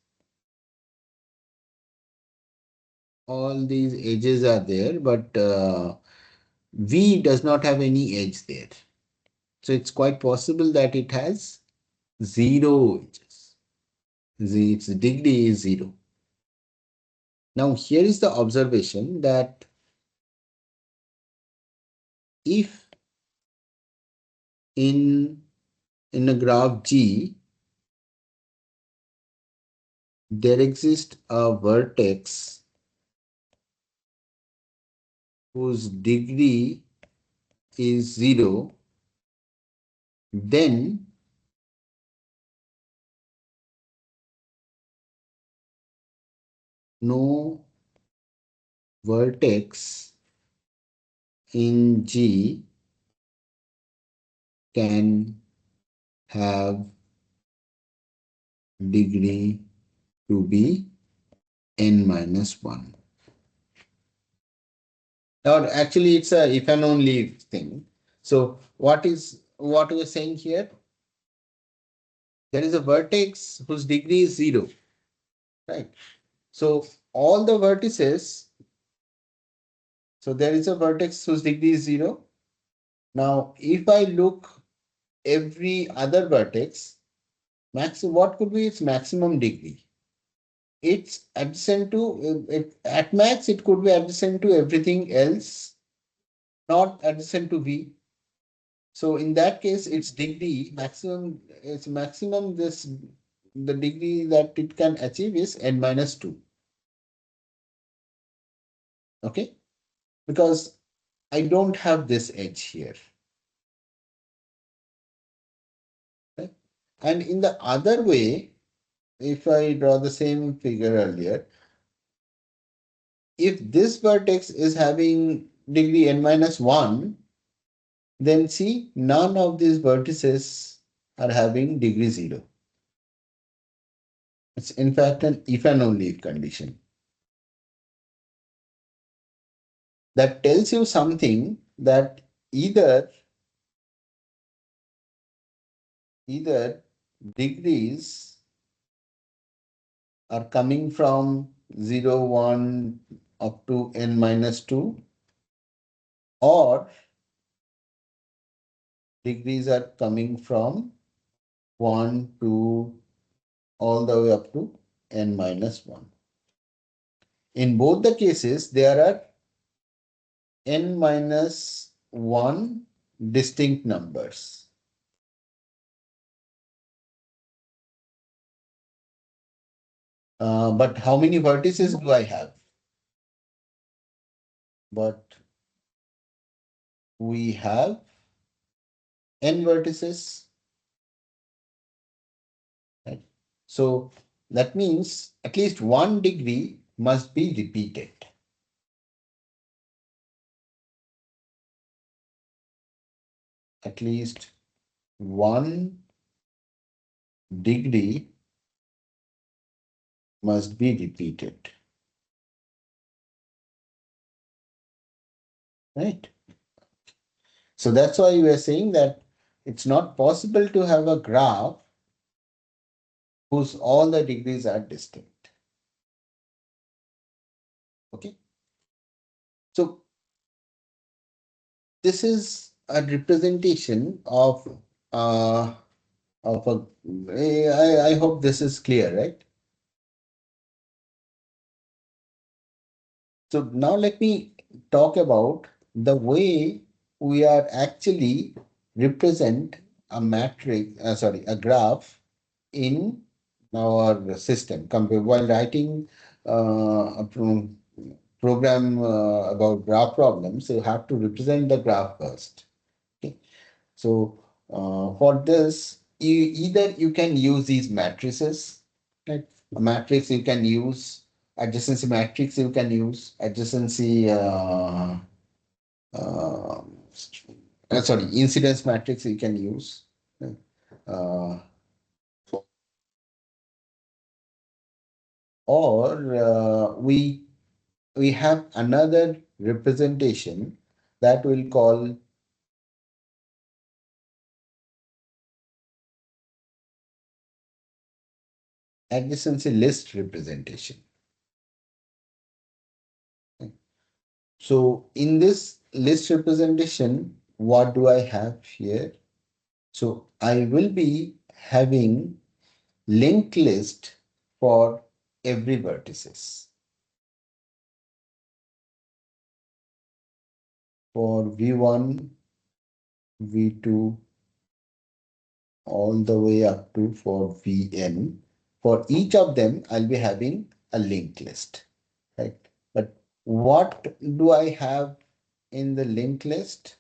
[SPEAKER 1] All these edges are there, but V does not have any edge there. So it's quite possible that it has 0 edges. Its degree is 0. Now here is the observation that if in a graph G there exists a vertex whose degree is 0, then no vertex in G can have degree to be n minus 1. Or actually, it's a if and only thing. So what we are saying here? There is a vertex whose degree is 0, right? So all the vertices, so there is a vertex whose degree is 0. Now, if I look every other vertex, what could be its maximum degree? It's adjacent to, at max, it could be adjacent to everything else, not adjacent to V. So in that case, its degree maximum, this, the degree that it can achieve is n minus 2. Okay. Because I don't have this edge here. Right? And in the other way, if I draw the same figure earlier, if this vertex is having degree n minus 1, then see none of these vertices are having degree 0. It's in fact an if and only if condition. That tells you something that either degrees are coming from 0, 1 up to n minus 2, or degrees are coming from 1 to all the way up to n minus 1. In both the cases, there are n minus 1 distinct numbers. But how many vertices do I have? but we have n vertices, right? So that means at least one degree must be repeated. At least one degree must be repeated, right? So that's why we are saying that it's not possible to have a graph whose all the degrees are distinct. Okay. So this is a representation uh, of a. I hope this is clear, right? So now let me talk about the way we are actually represent a matrix, sorry, a graph in our system. While writing a program about graph problems, you have to represent the graph first. Okay. So for this, either you can use these matrices, right? A matrix you can use, adjacency matrix you can use, adjacency, uh, sorry, incidence matrix you can use. Right? Uh, or we have another representation that we'll call adjacency list representation. So in this list representation, what do I have here? So I will be having linked list for every vertices. For V1, V2, all the way up to for Vn. For each of them, I'll be having a linked list, right? But what do I have in the linked list?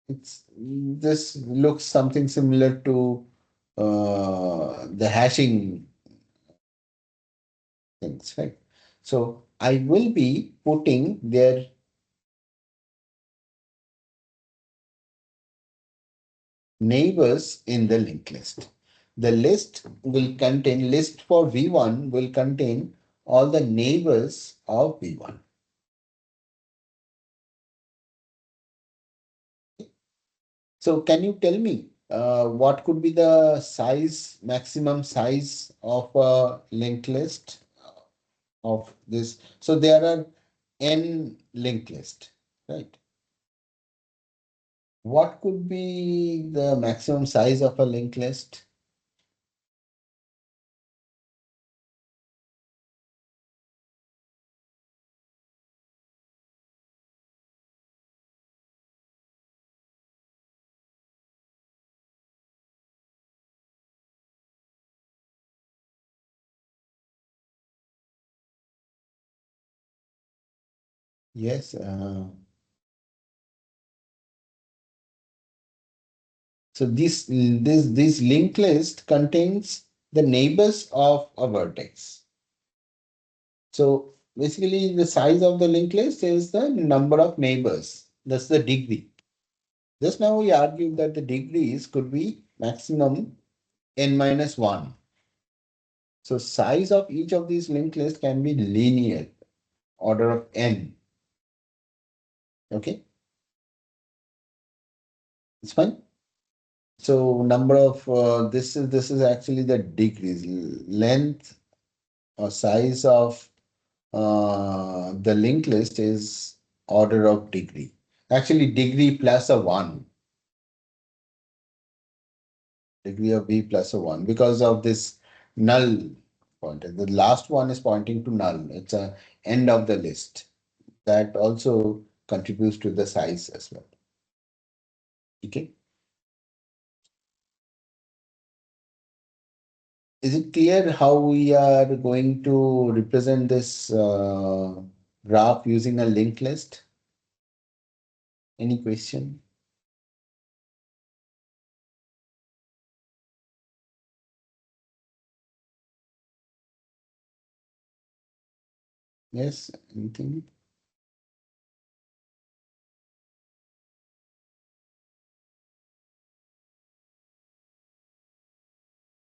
[SPEAKER 1] It's this looks something similar to the hashing things, right? So I will be putting their neighbors in the linked list. The list will contain list for V1 will contain all the neighbors of V1. So can you tell me what could be the size, maximum size of a linked list of this? So there are n linked list, right? What could be the maximum size of a linked list? Yes. So this linked list contains the neighbors of a vertex. So basically, the size of the linked list is the number of neighbors. That's the degree. Just now we argued that the degrees could be maximum n minus 1. So size of each of these linked lists can be linear, order of n. Okay, it's fine. So number of this is actually the degrees length or size of the linked list is order of degree. Actually, degree plus a 1, degree of b plus a 1 because of this null pointer. The last one is pointing to null. It's a end of the list. That also contributes to the size as well. Okay. Is it clear how we are going to represent this graph using a linked list? Any question? Yes, anything?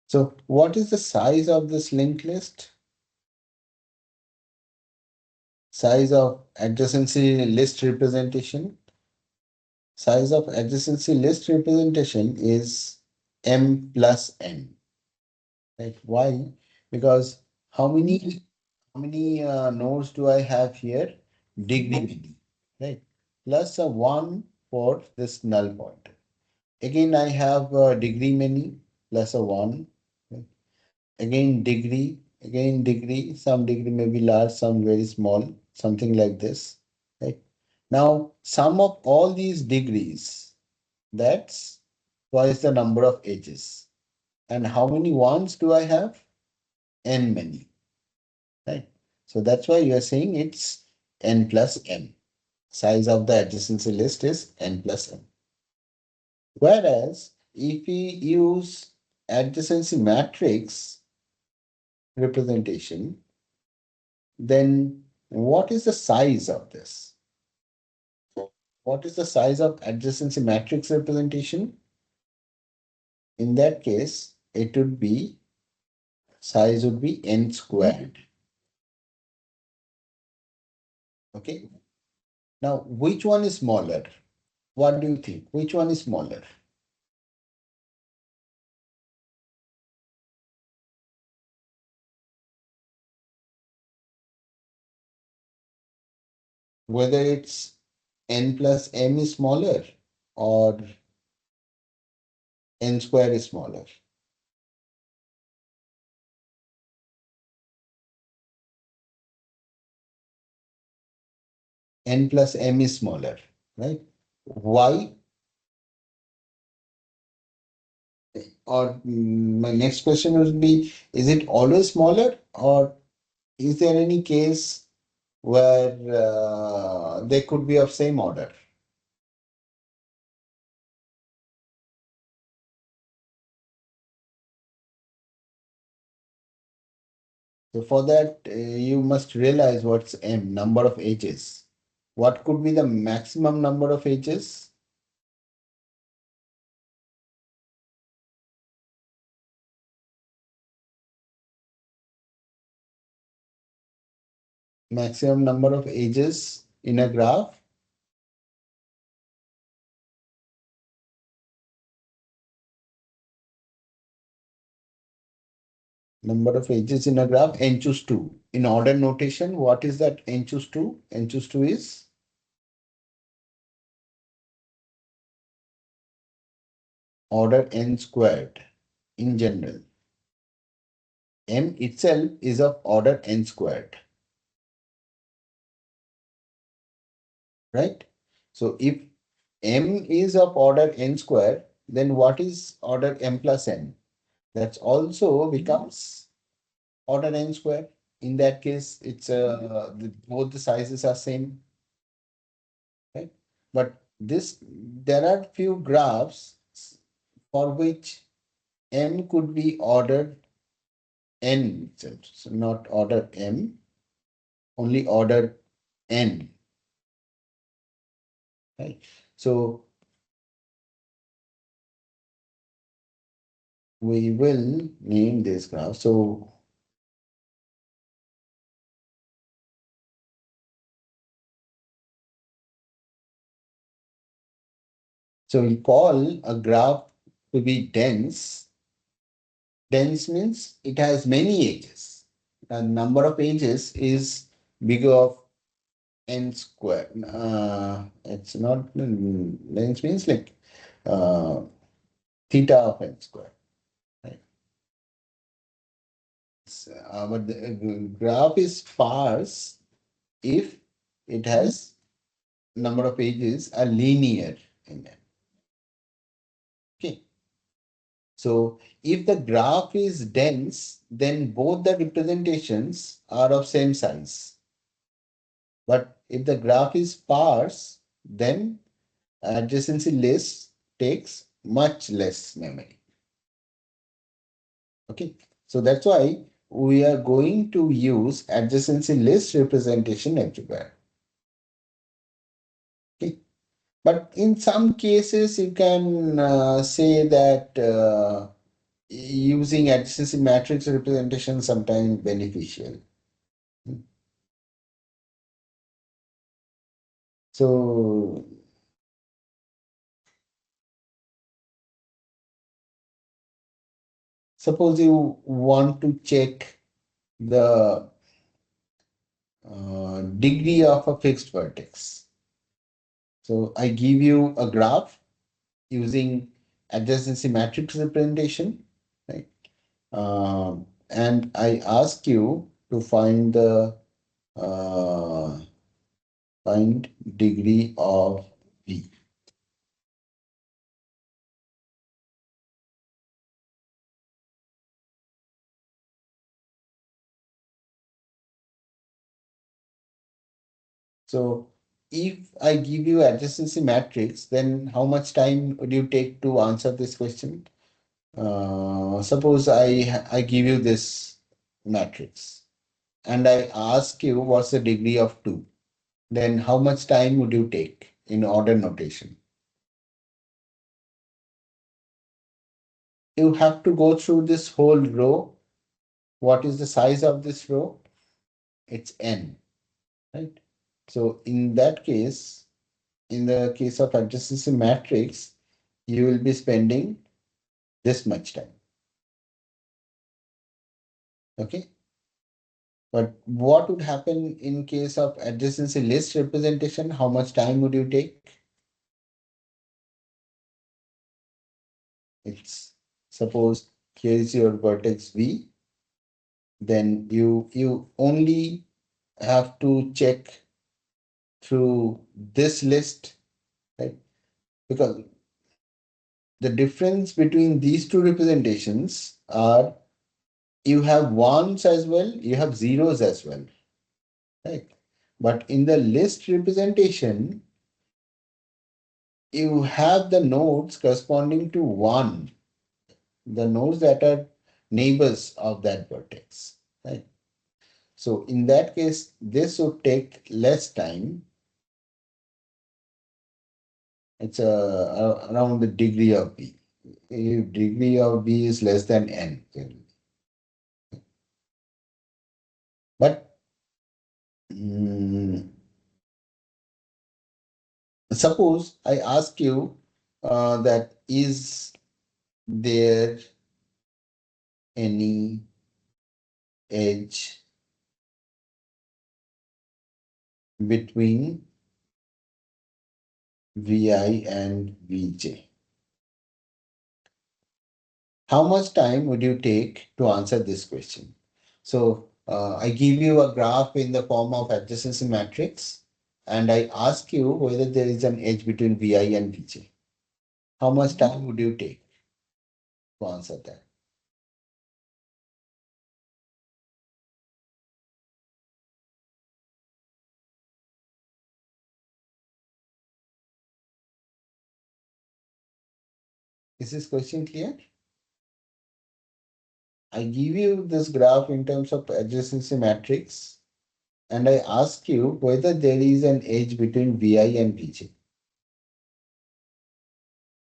[SPEAKER 1] So what is the size of this linked list? Size of adjacency list representation? Size of adjacency list representation is m plus n. Right? Why? Because how many nodes do I have here? Degree many, right? Plus a one for this null pointer. Again, I have degree many plus a one. Right? Again degree. Some degree may be large, some very small, something like this. Right? Now, sum of all these degrees, that's twice the number of edges. And how many ones do I have? N many. Right? So that's why you are saying it's n plus m. Size of the adjacency list is n plus m. Whereas if we use adjacency matrix representation, then what is the size of this? What is the size of adjacency matrix representation? In that case, it would be size would be n squared. Okay. Now, which one is smaller? What do you think? Which one is smaller? Whether it's n plus m is smaller or n square is smaller. N plus m is smaller, right? Why? Or my next question would be, is it always smaller or is there any case where they could be of same order? So for that, you must realize what's m, number of edges. What could be the maximum number of edges? Maximum number of edges in a graph? Number of edges in a graph, n choose 2. In order notation, what is that n choose 2? N choose 2 is order n squared in general. M itself is of order n squared, right? So if m is of order n squared, then what is order m plus n? That also becomes order n squared. In that case, it's both the sizes are same, right? But this there are few graphs for which m could be ordered n itself, so not order m, only order n, right? So we will name this graph. So we call a graph to be dense. Dense means it has many edges. The number of edges is bigger of n square. It's not dense means like uh, theta of n square. Right? But the graph is sparse if it has number of edges are linear in it. Okay. So if the graph is dense, then both the representations are of same size. But if the graph is sparse, then adjacency list takes much less memory. Okay, so that's why we are going to use adjacency list representation everywhere. Okay, but in some cases, you can say that using adjacency matrix representation sometimes beneficial. So suppose you want to check the degree of a fixed vertex. So I give you a graph using adjacency matrix representation, right? And I ask you to uh, find degree of V. So if I give you adjacency matrix, then how much time would you take to answer this question? Suppose I give you this matrix and I ask you what's the degree of 2. Then how much time would you take in order notation? You have to go through this whole row. What is the size of this row? It's n, right? So in that case, in the case of adjacency matrix, you will be spending this much time. Okay. But what would happen in case of adjacency list representation? How much time would you take? It's suppose here is your vertex V, then you only have to check through this list, right? Because the difference between these two representations are you have ones as well, you have zeros as well, right? But in the list representation, you have the nodes corresponding to one, the nodes that are neighbors of that vertex, right? So in that case, this would take less time. It's around the degree of B. If degree of B is less than n. But mm, suppose I ask you that is there any edge between Vi and Vj? How much time would you take to answer this question? So I give you a graph in the form of adjacency matrix, and I ask you whether there is an edge between Vi and Vj. How much time would you take to answer that? Is this question clear? I give you this graph in terms of adjacency matrix, and I ask you whether there is an edge between Vi and Vj.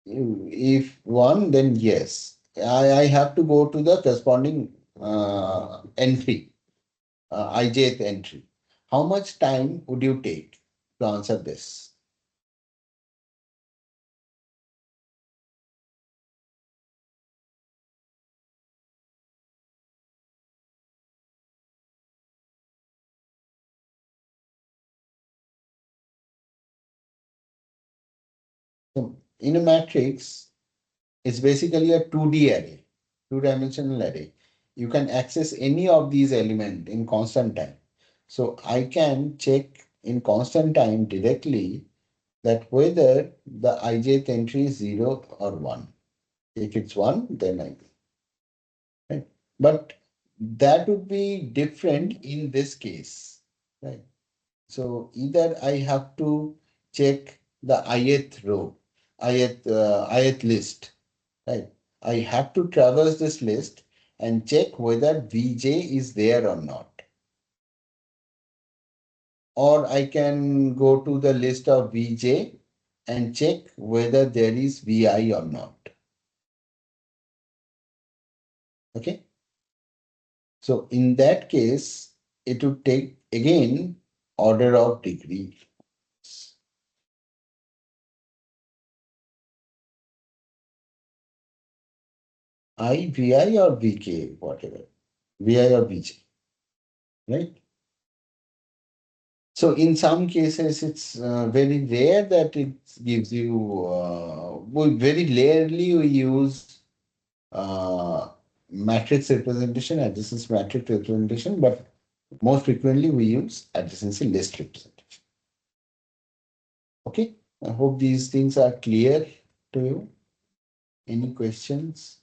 [SPEAKER 1] If one, then yes. I have to go to the corresponding entry, ijth entry. How much time would you take to answer this? So in a matrix, it's basically a 2D array, two-dimensional array. You can access any of these elements in constant time. So I can check in constant time directly that whether the ijth entry is 0 or 1. If it's one, then I will. Right? But that would be different in this case. Right? So either I have to check the ith row, ith list, right? I have to traverse this list and check whether VJ is there or not. Or I can go to the list of VJ and check whether there is VI or not. Okay. So in that case, it would take again order of degree. VI or VK, whatever. VI or VJ, right? So in some cases, it's very rare that it gives you, very rarely we use matrix representation, adjacency matrix representation, but most frequently we use adjacency list representation. Okay, I hope these things are clear to you. Any questions?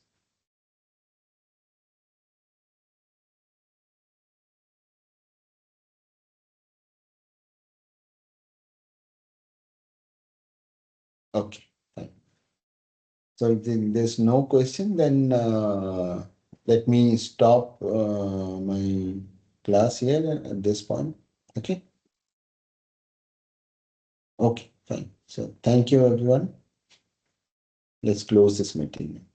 [SPEAKER 1] Okay, fine. So if there's no question, then let me stop my class here at this point. Okay. Okay, fine. So thank you, everyone. Let's close this meeting.